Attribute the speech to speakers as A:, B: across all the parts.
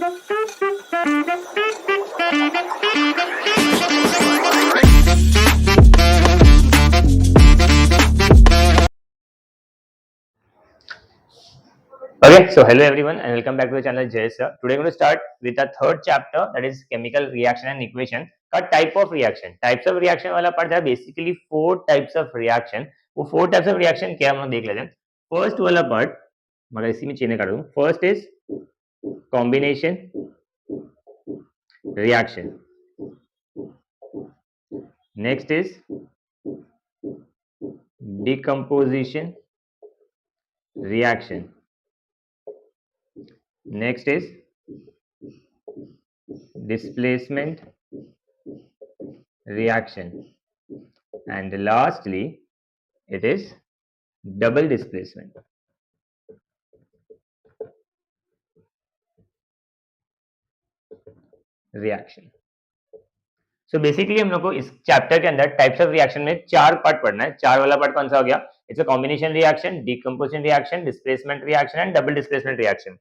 A: Okay, so hello everyone and welcome back to the channel Jay sir. Today we're going to start with the third chapter, that is chemical reaction and equation का type of reaction. Types of reaction वाला part है basically 4 types of reaction. वो 4 types of reaction क्या हम लोग देख लेते हैं. First वाला part मगर इसी में चेने काटूँ. First is combination reaction. Next is decomposition reaction. Next is displacement reaction, and lastly it is double displacement. Reaction. So basically हम लोग को इस चैप्टर के अंदर टाइप्स ऑफ रिएक्शन में 4 पार्ट पढ़ना है. 4 वाला पार्ट कौन सा हो गया? It's a combination reaction, decomposition reaction, displacement reaction and double displacement reaction.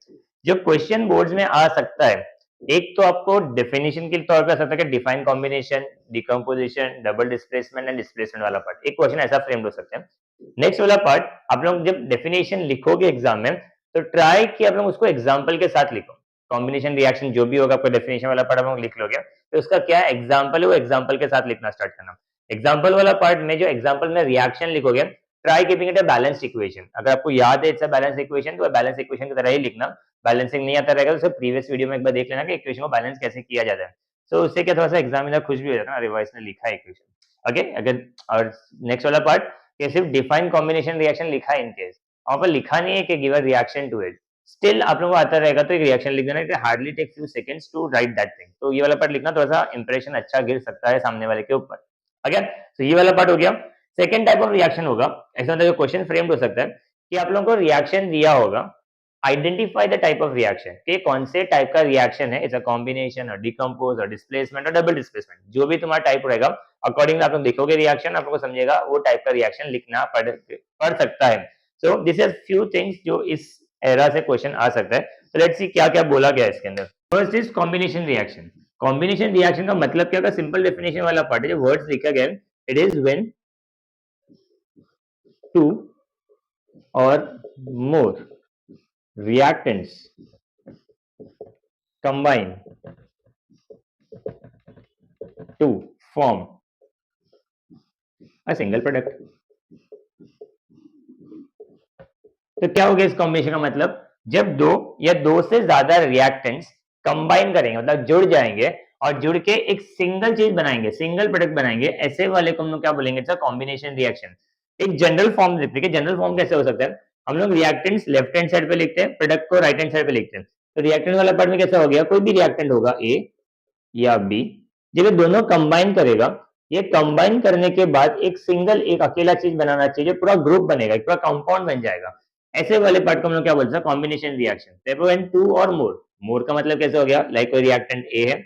A: जो क्वेश्चन बोर्ड्स में आ सकता है, एक तो आपको डेफिनेशन के तौर पे आ सकता है कि define combination, decomposition, double displacement and displacement वाला पार्ट. एक क्वेश्चन ऐसा फ्रेम हो सकते हैं. नेक्स्ट वाला पार्ट आप लोग जब डेफिनेशन लिखोगे एग्जाम में तो ट्राई कि आप लोग उसको एग्जाम्पल के साथ लिखो. कॉम्बिनेशन रिएक्शन जो भी होगा आपको डेफिनेशन वाला पार्ट आप लिख लोगे तो उसका क्या एग्जाम्पल है वो एग्जाम्पल के साथ लिखना स्टार्ट करना. एग्जाम्पल वाला पार्ट में जो एग्जाम्पल में रिएक्शन लिखोगे try keeping it a balanced equation. अगर आपको याद है इट्स अ बैलेंस इक्वेशन तो बैलेंस इक्वेशन की तरह ही लिखना. बैलेंसिंग नहीं आता रहेगा तो सिर्फ प्रीवियस वीडियो में एक बार देख लेना कि इक्वेशन को बैलेंस कैसे किया जाता है. तो उससे क्या थोड़ा सा एग्जामिनर खुश भी हो जाता है ना, रिवाइज ने लिखा है इक्वेशन. ओके, अगर और नेक्स्ट वाला पार्ट कि सिर्फ डिफाइन कॉम्बिनेशन रिएक्शन लिखा है, इन केस वहां पर लिखा नहीं है कि give a reaction to it, still आप लोगों को आता रहेगा तो एक रिएक्शन लिख देना. It hardly take few seconds to write that thing. तो ये वाला पार्ट लिखना थोड़ा सा इंप्रेशन अच्छा गिर सकता है सामने वाले के ऊपर. ओके, तो ये वाला पार्ट हो गया. सेकंड टाइप ऑफ रिएक्शन होगा, ऐसा मतलब क्वेश्चन फ्रेम्ड हो सकता है कि आप लोगों को रिएक्शन दिया होगा, identify the type of reaction कि कौन से टाइप का रिएक्शन है. इट्स अ कॉम्बिनेशन और डिकम्पोज और डिस्प्लेसमेंट और डबल डिस्प्लेसमेंट. जो भी तुम्हारा टाइप रहेगा अकॉर्डिंगली आप लोग देखोगे रिएक्शन, आप लोग को समझेगा वो टाइप का रिएक्शन लिखना पड़ सकता है. So this is few things जो इस एरा से क्वेश्चन आ सकता है. तो लेट्स सी क्या क्या बोला गया इसके अंदर. First is combination reaction. Combination reaction का मतलब क्या होगा? सिंपल डेफिनेशन वाला पार्ट है जो वर्ड्स लिखा गया है. It is when two or more reactants combine to form a single product. तो क्या हो गया इस कॉम्बिनेशन का मतलब? जब दो या दो से ज्यादा रिएक्टेंट्स कंबाइन करेंगे मतलब जुड़ जाएंगे और जुड़ के एक सिंगल चीज बनाएंगे, सिंगल प्रोडक्ट बनाएंगे, ऐसे वाले को हम लोग क्या बोलेंगे? It's a combination reaction. एक जनरल फॉर्म देखते हैं. जनरल फॉर्म कैसे हो सकता है? हम लोग रिएक्टेंट्स लेफ्ट हैंड साइड पे लिखते हैं, प्रोडक्ट को राइट हैंड साइड पे लिखते हैं. तो रिएक्टेंट वाला पार्ट में कैसा हो गया? कोई भी रिएक्टेंट होगा ए या बी, जब ये दोनों कंबाइन करेगा, ये कंबाइन करने के बाद एक सिंगल एक अकेला चीज बनाना चाहिए, पूरा ग्रुप बनेगा, एक पूरा कंपाउंड बन जाएगा. ऐसे वाले पार्ट को हम लोग क्या बोलते हैं? Combination reaction. When two or मोर, मोर का मतलब कैसे हो गया? लाइक कोई रिएक्टेंट ए है,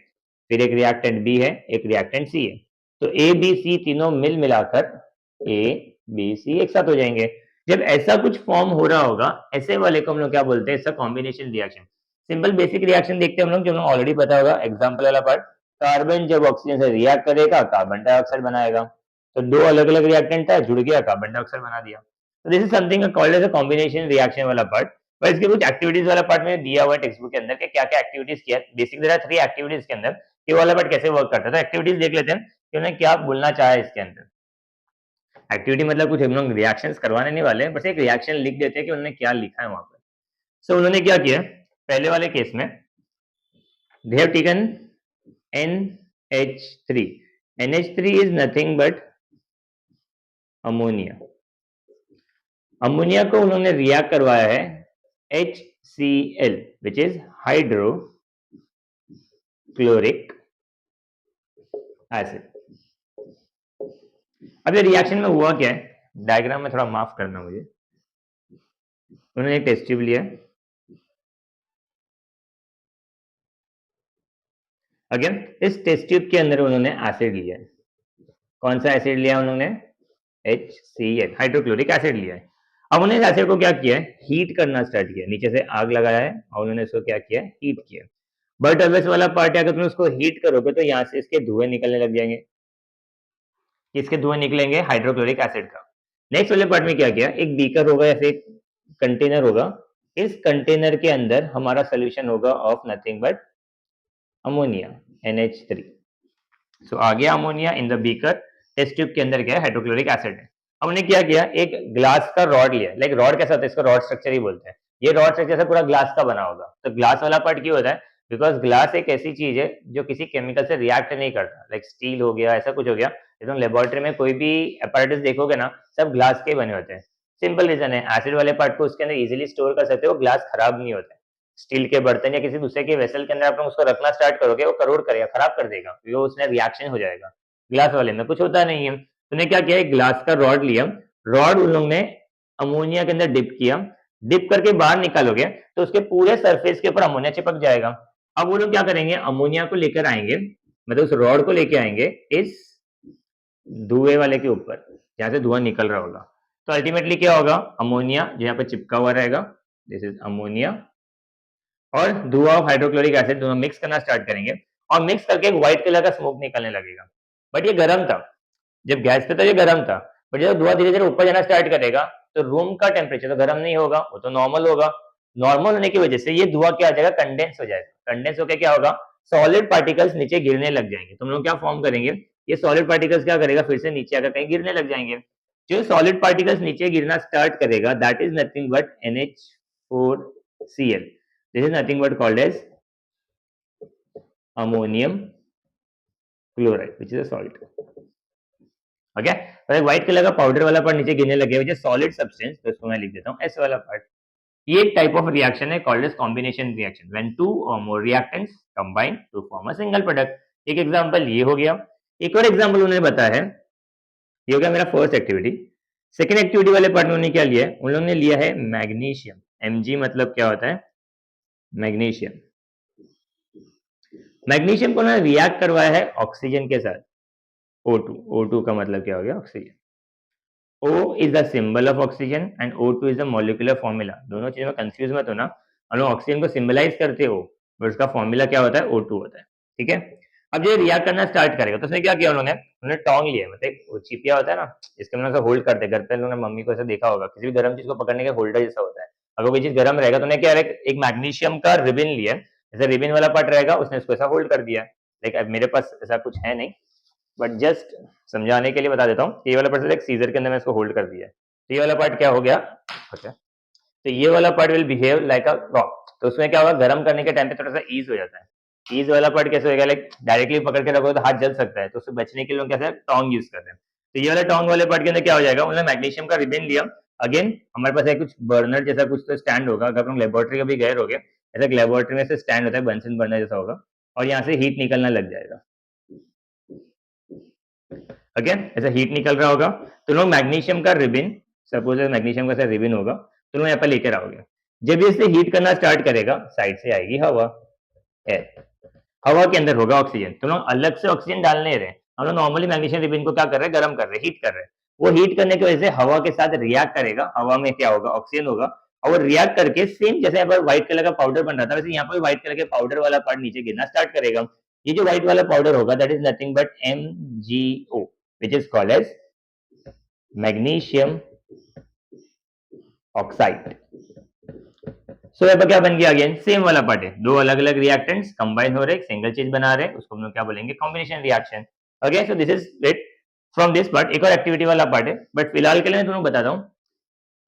A: फिर एक रिएक्टेंट बी है, एक रिएक्टेंट सी है, तो ए बी सी तीनों मिल मिलाकर ए बी सी एक साथ हो जाएंगे. जब ऐसा कुछ फॉर्म हो रहा होगा ऐसे वाले को हम लोग क्या बोलते हैं? इसका combination reaction. Simple basic reaction देखते हैं हम लोग जो हमें ऑलरेडी पता होगा. एग्जांपल वाला पार्ट, कार्बन जब ऑक्सीजन से रिएक्ट करेगा कार्बन डाइऑक्साइड बनाएगा. तो दो अलग अलग रिएक्टेंट था, जुड़ गया कार्बन डाइऑक्साइड बना दिया. तो this is something called as a combination reaction वाला पार्ट. पर इसके कुछ एक्टिविटीज वाला पार्ट में दिया हुआ है टेक्स्ट बुक के अंदर कि क्या क्या एक्टिविटीज किया. बेसिक देयर आर 3 एक्टिविटीज के अंदर. ये वाला पार्ट कैसे वर्क करता है तो एक्टिविटीज देख लेते हैं कि उन्होंने क्या बोलना चाहा है इसके अंदर. एक्टिविटी मतलब कुछ हम लोग रिएक्शंस करवाने नहीं वाले, बस एक रिएक्शन लिख देते हैं कि उन्होंने क्या लिखा है वहां पर. सो उन्होंने क्या किया? पहले वाले केस में they have taken NH3. NH3 is nothing but ammonia. Ammonia को उन्होंने रिएक्ट करवाया है HCl which is hydrochloric acid. अब ये रिएक्शन में हुआ क्या है? डायग्राम में थोड़ा माफ करना मुझे. उन्होंने एक टेस्ट ट्यूब लिया. अगेन इस टेस्ट ट्यूब के अंदर उन्होंने एसिड लिया है. कौन सा एसिड लिया उन्होंने? HCl हाइड्रोक्लोरिक एसिड लिया है. अब उन्होंने इस एसिड को क्या किया है? हीट करना स्टार्ट किया. नीचे से आग लगाया है और उन्होंने इसको क्या किया? हीट किया. बट अवेस वाला पार्ट है, अगर तुम उसको हीट करोगे तो यहाँ से इसके धुएं निकलने लग जाएंगे। किसके धुएं निकलेंगे? हाइड्रोक्लोरिक एसिड का। नेक्स्ट वाले पार्ट में क्या किया, एक बीकर होगा या फिर कंटेनर होगा, इस कंटेनर के अंदर हमारा सोल्यूशन होगा of nothing but ammonia NH3। So आ गया ammonia in the beaker, test tube के अंदर क्या है? हाइड्रोक्लोरिक एसिड है। हमने क्या किया, एक ग्लास का रॉड लिया, लाइक रॉड कैसा होता है, इसको रॉड स्ट्रक्चर ही बोलते हैं। ये रॉड स्ट्रक्चर से पूरा ग्लास का बना होगा। तो ग्लास वाला पार्ट क्यों होता है? बिकॉज ग्लास एक ऐसी चीज है जो किसी केमिकल से रिएक्ट नहीं करता, लाइक स्टील हो गया, ऐसा कुछ हो गया। एकदम लेबोरेटरी में कोई भी अपैरेटस देखोगे ना, सब ग्लास के बने होते हैं। सिंपल रीजन है, एसिड वाले पार्ट को उसके अंदर इजीली स्टोर कर सकते हो, ग्लास खराब नहीं होता है। स्टील के बर्तन या किसी दूसरे के वेसल के अंदर आप लोग उसको रखना स्टार्ट करोगे, वो करोड़ करेगा, खराब कर देगा, वो उसमें रिएक्शन हो जाएगा। ग्लास वाले में कुछ होता नहीं है। तूने क्या किया, एक ग्लास का रॉड लिया, रॉड उन लोगों ने अमोनिया के अंदर डिप किया, डिप करके बाहर निकालोगे तो उसके पूरे सरफेस के ऊपर अमोनिया चिपक जाएगा। अब वो लोग क्या करेंगे, अमोनिया को लेकर आएंगे, मतलब उस रॉड को लेके आएंगे इस धुएं वाले के ऊपर, जहां से धुआं निकल रहा होगा। तो अल्टीमेटली क्या होगा, अमोनिया जो यहाँ पे चिपका हुआ रहेगा, दिस इज अमोनिया, और धुआं ऑफ हाइड्रोक्लोरिक एसिड दोनों मिक्स करना स्टार्ट करेंगे, और मिक्स करके एक व्हाइट कलर का स्मोक निकलने लगेगा। बट ये गर्म था, जब गैस पे था ये गर्म था, बट जब धुआं धीरे धीरे ऊपर जाना स्टार्ट करेगा तो रूम का टेम्परेचर तो गर्म नहीं होगा, वो तो नॉर्मल होगा। नॉर्मल होने की वजह से ये धुआं क्या आ जाएगा, कंडेंस हो जाएगा। कंडेंस होकर क्या होगा, सॉलिड पार्टिकल्स नीचे गिरने लग जाएंगे। तुम लोग क्या फॉर्म करेंगे, ये सॉलिड पार्टिकल्स क्या करेगा, फिर से नीचे आकर कहीं गिरने लग जाएंगे। जो सॉलिड पार्टिकल्स नीचे गिरना स्टार्ट करेगा, that is nothing but NH4Cl। This is nothing but called as ammonium chloride which is a salt. Okay, तो एक व्हाइट कलर का पाउडर वाला पार्ट नीचे गिरने लगे, विच इज सॉलिड सब्सटेंस, तो इसको मैं लिख देता हूँ ऐसे वाला पार्ट। ये एक टाइप ऑफ रिएक्शन है called as combination reaction, when two or more reactants combine to form a single product. एक एग्जांपल ये हो गया। एक और एग्जांपल उन्होंने बताया है, ये हो गया मेरा फर्स्ट एक्टिविटी। सेकंड एक्टिविटी वाले पार्ट में उन्होंने क्या लिया है, उन लोगों ने लिया है मैग्नीशियम। Mg मतलब क्या होता है, मैग्नीशियम। मैग्नीशियम को उन्होंने रिएक्ट करवाया है ऑक्सीजन के साथ, O2। O2 का मतलब क्या हो गया, oxygen. O is the symbol of oxygen and O2 is the molecular formula। दोनों चीजों में कंफ्यूज मत होना, हम लोग ऑक्सीजन को सिंबलाइज करते हो, बट उसका फॉर्मूला क्या होता है, O2 होता है। ठीक है, अब ये रिएक्ट करना स्टार्ट करेगा तो उसने क्या किया, उन्होंने टोंग लिया, मतलब वो चिपिया होता है ना, इसके अंदर से होल्ड करते हैं। घर पे लोगों ने मम्मी को ऐसा देखा होगा, किसी भी गर्म चीज को पकड़ने का होल्डर जैसा होता है। अगर कोई चीज गर्म रहेगा तो उन्हें क्या है, एक मैग्नीशियम का रिबिन लिया, जैसे रिबिन वाला पार्ट रहेगा, उसने इसको ऐसा होल्ड कर दिया। लाइक अब मेरे पास ऐसा कुछ है नहीं, बट जस्ट समझाने के लिए बता देता हूँ। ये वाला पार्ट एक सीजर के अंदर मैं इसको होल्ड कर दिया है, तो ये वाला पार्ट क्या हो गया, अच्छा, तो ये वाला part will behave like a rock. तो उसमें क्या होगा, गर्म करने के टाइम पे थोड़ा सा ईज हो जाता है। ईज वाला पार्ट कैसे होगा, लाइक डायरेक्टली पकड़ के रखोगे तो हाथ जल सकता है, तो उससे बचने के लिए कैसे टोंग यूज करते हैं। तो ये वाला टोंग वाले पार्ट के अंदर क्या हो जाएगा, उन्होंने मैग्नीशियम का रिबिन लिया। अगेन हमारे पास है कुछ बर्नर जैसा कुछ तो स्टैंड होगा, अगर हम लेबोरेटरी का भी गए होगे, ऐसा लेबोरेटरी में से स्टैंड होता है, बंसन बर्नर जैसा होगा, और यहाँ से हीट निकलना लग जाएगा। ओके, ऐसा हीट निकल रहा होगा, तो लोग मैग्नीशियम का रिबिन, सपोज मैग्नीशियम का रिबिन होगा, तो लोग यहाँ पर लेकर आओगे। जब ये इसे हीट करना स्टार्ट करेगा, साइड से आएगी हवा, एयर, हवा के अंदर होगा ऑक्सीजन। तो लोग अलग से ऑक्सीजन डाल नहीं रहे, हम लोग नॉर्मली मैग्नीशियम रिबिन को क्या कर रहे हैं, गर्म कर रहे हैं, हीट कर रहे हैं। वो हीट करने की वजह से हवा के साथ रिएक्ट करेगा, हवा में क्या होगा, ऑक्सीजन होगा, और वो रिएक्ट करके सेम जैसे यहाँ पर व्हाइट कलर का पाउडर बन रहा था, वैसे यहाँ पर व्हाइट कलर के पाउडर वाला पार्ट नीचे गिरना स्टार्ट करेगा। ये जो व्हाइट वाला पाउडर होगा, that is nothing but MgO, which is called as magnesium oxide। सो यहाँ पर क्या बन गया, अगेन सेम वाला पार्ट है, दो अलग अलग रिएक्टेंट्स कंबाइन हो रहे, एक सिंगल चीज बना रहे, उसको हम लोग क्या बोलेंगे, combination reaction. Okay, so this is it from this part. एक और एक्टिविटी वाला पार्ट है, बट फिलहाल के लिए मैं तुम्हें बताता हूँ,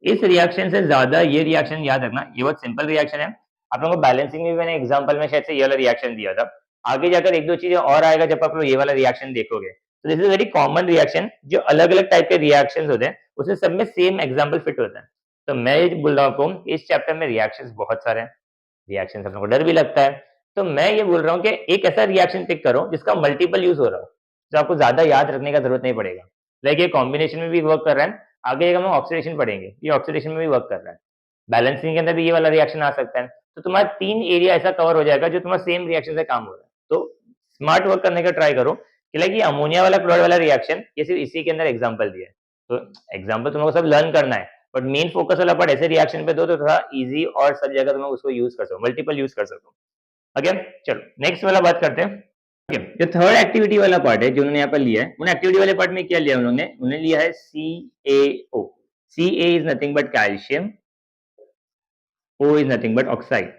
A: इस रिएक्शन से ज्यादा ये रिएक्शन याद रखना, ये बहुत सिंपल रिएक्शन है। आप लोगों को बैलेंसिंग में भी मैंने एग्जांपल में शायद से ये वाला रिएक्शन दिया था। आगे जाकर एक दो चीजें और आएगा जब आप लोग ये वाला रिएक्शन देखोगे। तो this is very common reaction, जो अलग अलग टाइप के रिएक्शंस होते हैं, उसमें सब में सेम एग्जांपल फिट होता है। तो मैं ये बोल रहा हूँ, इस चैप्टर में रिएक्शंस बहुत सारे हैं, रिएक्शन अपने को डर भी लगता है, तो मैं ये बोल रहा हूँ कि एक ऐसा रिएक्शन पिक करो जिसका मल्टीपल यूज हो रहा हो, जो आपको ज्यादा याद रखने का जरूरत नहीं पड़ेगा। लाइक ये कॉम्बिनेशन में भी वर्क कर रहा है, आगे हम ऑक्सीडेशन पढ़ेंगे, ये ऑक्सीडेशन में भी वर्क कर रहा है, बैलेंसिंग के अंदर भी ये वाला रिएक्शन आ सकता है। तो तुम्हारा 3 एरिया ऐसा कवर हो जाएगा जो तुम्हारा सेम रिएक्शन से काम हो रहा है। तो स्मार्ट वर्क करने का ट्राई करो कि लाइक ये अमोनिया वाला क्लोराइड वाला रिएक्शन, ये सिर्फ इसी के अंदर एग्जांपल दिया है, तो एग्जांपल तुम लोग को सब लर्न करना है, बट मेन फोकस वाला पार्ट ऐसे रिएक्शन पे दो तो थोड़ा इजी और सब जगह तुम उसको यूज कर सको, मल्टीपल यूज कर सको। ओके, चलो नेक्स्ट वाला बात करते हैं। ओके, जो थर्ड एक्टिविटी वाला पार्ट है जो उन्होंने यहाँ पर लिया है, उन एक्टिविटी वाले पार्ट में क्या लिया उन्होंने लिया है CaO। Ca is nothing but calcium, O is nothing but oxide.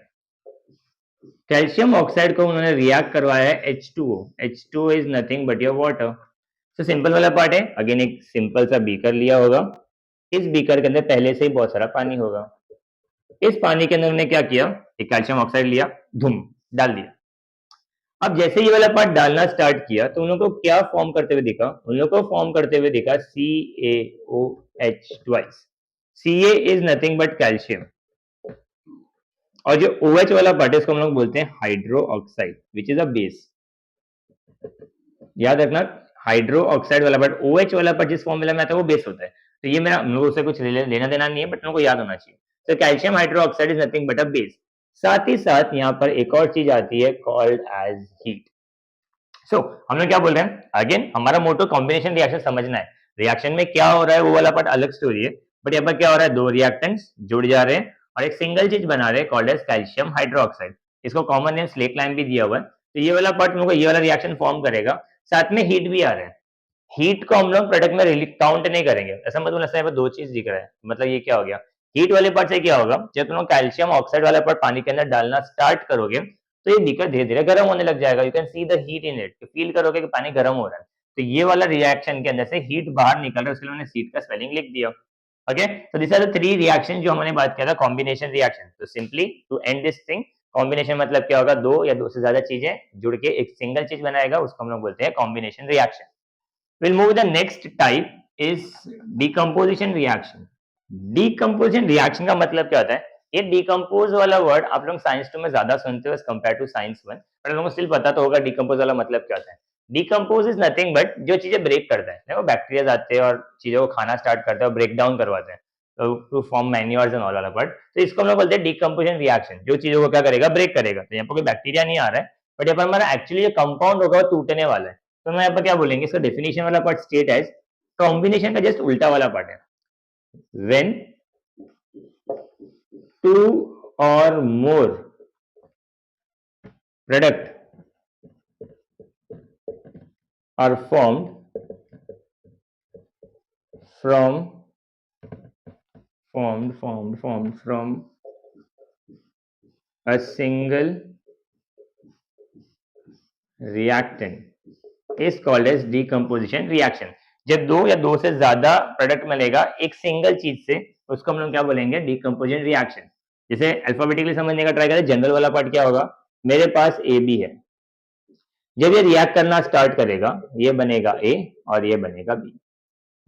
A: Calcium oxide को उन्होंने रिएक्ट करवाया है H2O। H2O is nothing but your water. तो सिंपल वाला पार्ट है, अगेन एक सिंपल सा बीकर लिया होगा, इस बीकर के अंदर पहले से ही बहुत सारा पानी होगा, इस पानी के अंदर उन्होंने क्या किया, एक कैल्शियम ऑक्साइड लिया, धुम डाल दिया। अब जैसे ये वाला पार्ट डालना स्टार्ट किया तो उन लोगों को क्या फॉर्म करते हुए दिखा, उन लोगों को फॉर्म करते हुए दिखा CaOH twice. Ca is nothing but calcium, और जो OH वाला पार्ट है इसको हम लोग बोलते हैं hydro oxide which is a base. याद रखना, हाइड्रो ऑक्साइड वाला पार्ट, OH वाला पार्ट जिस फॉर्मूला में आता है वो बेस होता है। तो ये मेरा हम लोगों से कुछ लेना देना नहीं है, बट लोगों को याद होना चाहिए। तो calcium hydro oxide is nothing but a base. साथ ही साथ यहाँ पर एक और चीज आती है कॉल्ड एज हीट। सो हम लोग क्या बोल रहे हैं, अगेन हमारा मोटो कॉम्बिनेशन रिएक्शन समझना है। रिएक्शन में क्या हो रहा है वो वाला पार्ट अलग स्टोरी है, बट यहाँ पर क्या हो रहा है, दो रिएक्टेंट्स जुड़ जा रहे हैं और एक सिंगल चीज बना रहे हैं कॉल्ड एज कैल्शियम हाइड्रोक्साइड। इसको कॉमन नेम स्लेक लाइम भी दिया हुआ है। तो ये वाला पार्ट हम लोग को ये वाला रिएक्शन फॉर्म करेगा, साथ में हीट भी आ रहा है। हीट को हम लोग प्रोडक्ट में काउंट नहीं करेंगे, ऐसा मतलब ऐसा यहाँ पर दो चीज दिख रहा है, मतलब ये क्या हो गया, हीट वाले पार्ट से क्या होगा, जब तुम लोग कैल्शियम ऑक्साइड वाला पार्ट पानी के अंदर डालना स्टार्ट करोगे तो ये बीकर धीरे धीरे गर्म होने लग जाएगा। You can see the heat in it, feel करोगे कि पानी गर्म हो रहा है। तो ये वाला रिएक्शन के अंदर से हीट बाहर निकल रहा है, उसके लिए मैंने हीट का स्पेलिंग लिख दिया। ओके, तो this are the three reaction जो हमने बात किया था कॉम्बिनेशन रिएक्शन। तो simply to end this thing, combination मतलब क्या होगा, दो या दो से ज्यादा चीजें जुड़ के एक सिंगल चीज बनाएगा, उसको हम लोग बोलते हैं combination reaction. We'll move the next type is decomposition reaction. Decomposition reaction का मतलब क्या होता है, ये डिकम्पोज वाला वर्ड आप लोग साइंस 2 में ज्यादा सुनते हो एज कंपेयर टू साइंस 1, पर लोगों को स्टिल पता तो होगा डिकम्पोज वाला मतलब क्या होता है। डिकम्पोज इज नथिंग बट जो चीजें ब्रेक करता है, देखो बैक्टीरिया आते हैं और चीजों को खाना स्टार्ट करते हैं और ब्रेक डाउन करवाते हैं to form manures and all वाला पार्ट। तो इसको हम लोग बोलते हैं डिकम्पोजिशन रिएक्शन, जो चीजों को क्या करेगा, ब्रेक करेगा। तो यहाँ पर कोई बैक्टीरिया नहीं आ रहा है, बट यहाँ पर हमारा एक्चुअली जो कंपाउंड होगा वो टूटने वाला है। तो मैं यहाँ पर क्या बोलेंगे, इसका डेफिनेशन वाला पार्ट स्टेट एज, कॉम्बिनेशन का जस्ट उल्टा वाला पार्ट है, when two or more product are formed from a single reactant is called as decomposition reaction। जब दो या दो से ज्यादा प्रोडक्ट मिलेगा एक सिंगल चीज से, उसको हम लोग क्या बोलेंगे, डिकम्पोजिशन रिएक्शन। जैसे अल्फाबेटिकली समझने का ट्राई करें, जनरल वाला पार्ट क्या होगा, मेरे पास ए बी है, जब ये रिएक्ट करना स्टार्ट करेगा ये बनेगा ए और ये बनेगा बी।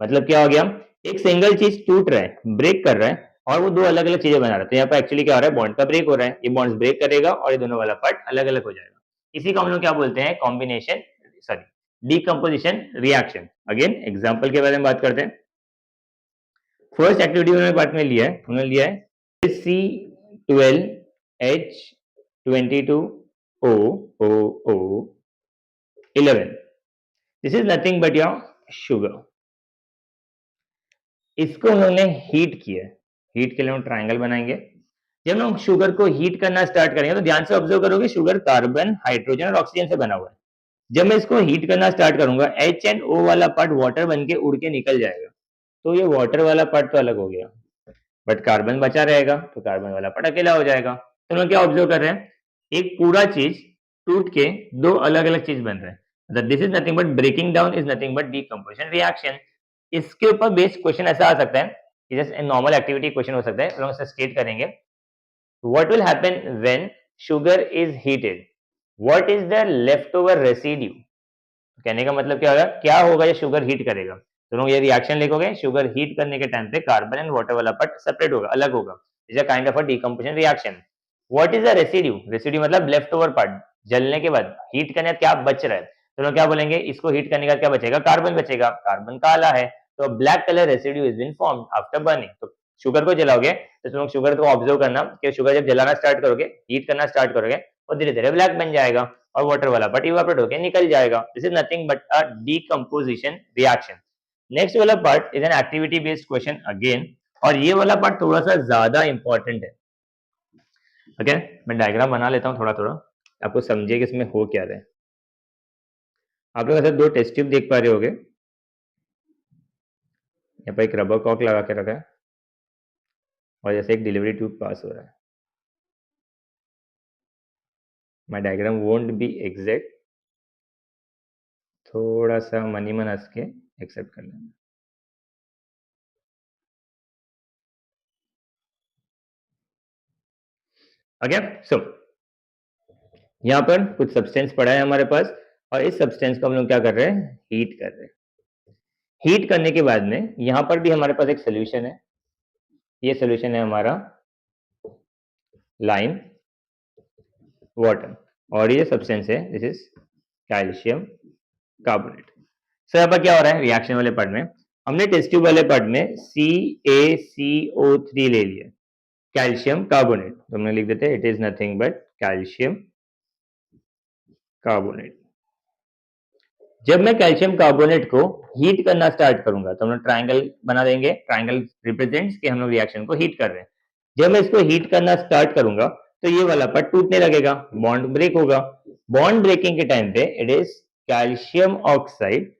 A: मतलब क्या हो गया, एक सिंगल चीज टूट रहा है, ब्रेक कर रहा है, और वो दो अलग अलग चीजें बना रहा है। तो यहाँ पर एक्चुअली क्या हो रहा है, बॉन्ड का ब्रेक हो रहा है, ये बॉन्ड्स ब्रेक करेगा और ये दोनों वाला पार्ट अलग अलग हो जाएगा। इसी को हम लोग क्या बोलते हैं, combination, sorry, decomposition reaction. Again example के बारे में बात करते हैं। फर्स्ट एक्टिविटी उन्होंने पार्ट में लिया है, उन्होंने लिया है C12H22O11। This is nothing but your sugar. इसको उन्होंने हीट किया है, हीट के लिए हम ट्राइंगल बनाएंगे। जब हम शुगर को हीट करना स्टार्ट करेंगे तो ध्यान से ऑब्जर्व करोगे शुगर कार्बन, हाइड्रोजन और ऑक्सीजन से बना हुआ है। जब मैं इसको हीट करना स्टार्ट करूंगा H एंड O वाला पार्ट वाटर बन के उड़ के निकल जाएगा, तो ये वाटर वाला पार्ट तो अलग हो गया, बट कार्बन बचा रहेगा, तो कार्बन वाला पार्ट अकेला हो जाएगा। तो हम क्या ऑब्जर्व कर रहे हैं, एक पूरा चीज टूट के दो अलग अलग चीज बन रहे हैं। This is nothing but breaking down is nothing but decomposition reaction. इसके ऊपर बेस्ड क्वेश्चन ऐसा आ सकता है, जस्ट नॉर्मल एक्टिविटी क्वेश्चन हो सकता है, हम इसे स्टेट करेंगे, what will happen when sugar is heated, what is the left over residue. कहने का मतलब क्या होगा, क्या होगा ये शुगर हीट करेगा, तो लोग ये रिएक्शन लिखोगे, शुगर हीट करने के टाइम पे कार्बन एंड वाटर वाला पार्ट सेपरेट होगा, अलग होगा, is a kind of a decomposition reaction. What is the residue, residue मतलब लेफ्ट ओवर पार्ट, जलने के बाद हीट करने क्या बच रहा है, तो लोग क्या बोलेंगे, इसको हीट करने का क्या बचेगा, कार्बन बचेगा, कार्बन काला है, तो black colour residue is been formed after burning. तो शुगर को जलाओगे तो तुम शुगर को ऑब्जर्व करना कि शुगर जब जलाना स्टार्ट करोगे, हीट करना स्टार्ट करोगे, और धीरे धीरे ब्लैक बन जाएगा और वाटर वाला पार्ट इवापोरेट होकर निकल जाएगा। This is nothing but a decomposition reaction. Next वाला part is an activity based question again, और ये वाला पार्ट थोड़ा सा ज्यादा इंपॉर्टेंट है। ओके, मैं डायग्राम बना लेता हूँ थोड़ा थोड़ा। आपको समझे कि इसमें हो क्या रहा है। आप लोग ऐसे 2 टेस्ट ट्यूब देख पा रहे होगे। यहाँ पर एक रबर कॉर्क लगा के रखा है और जैसे एक डिलीवरी ट्यूब पास हो रहा है। My diagram won't be exact, थोड़ा सा मनी मन हंस के एक्सेप्ट कर लेना। ओके, सो यहाँ पर कुछ सब्सटेंस पड़ा है हमारे पास और इस सब्सटेंस को हम लोग क्या कर रहे हैं, हीट कर रहे हैं। हीट करने के बाद में यहाँ पर भी हमारे पास एक सोल्यूशन है। ये सोल्यूशन है हमारा लाइम वाटर और ये सब्सटेंस है this is calcium carbonate. Sir यहाँ पर क्या हो रहा है, रिएक्शन वाले पार्ट में हमने टेस्ट ट्यूब वाले पार्ट में CaCO3 ले लिया, कैल्शियम कार्बोनेट, तो हमने लिख देते हैं it is nothing but calcium carbonate. जब मैं कैल्शियम कार्बोनेट को हीट करना स्टार्ट करूंगा तो हम लोग ट्राइंगल बना देंगे, ट्राइंगल रिप्रेजेंट्स कि हम लोग रिएक्शन को हीट कर रहे हैं। जब मैं इसको हीट करना स्टार्ट करूंगा तो ये वाला पार्ट टूटने लगेगा, बॉन्ड ब्रेक होगा। बॉन्ड ब्रेकिंग के टाइम पे it is calcium oxide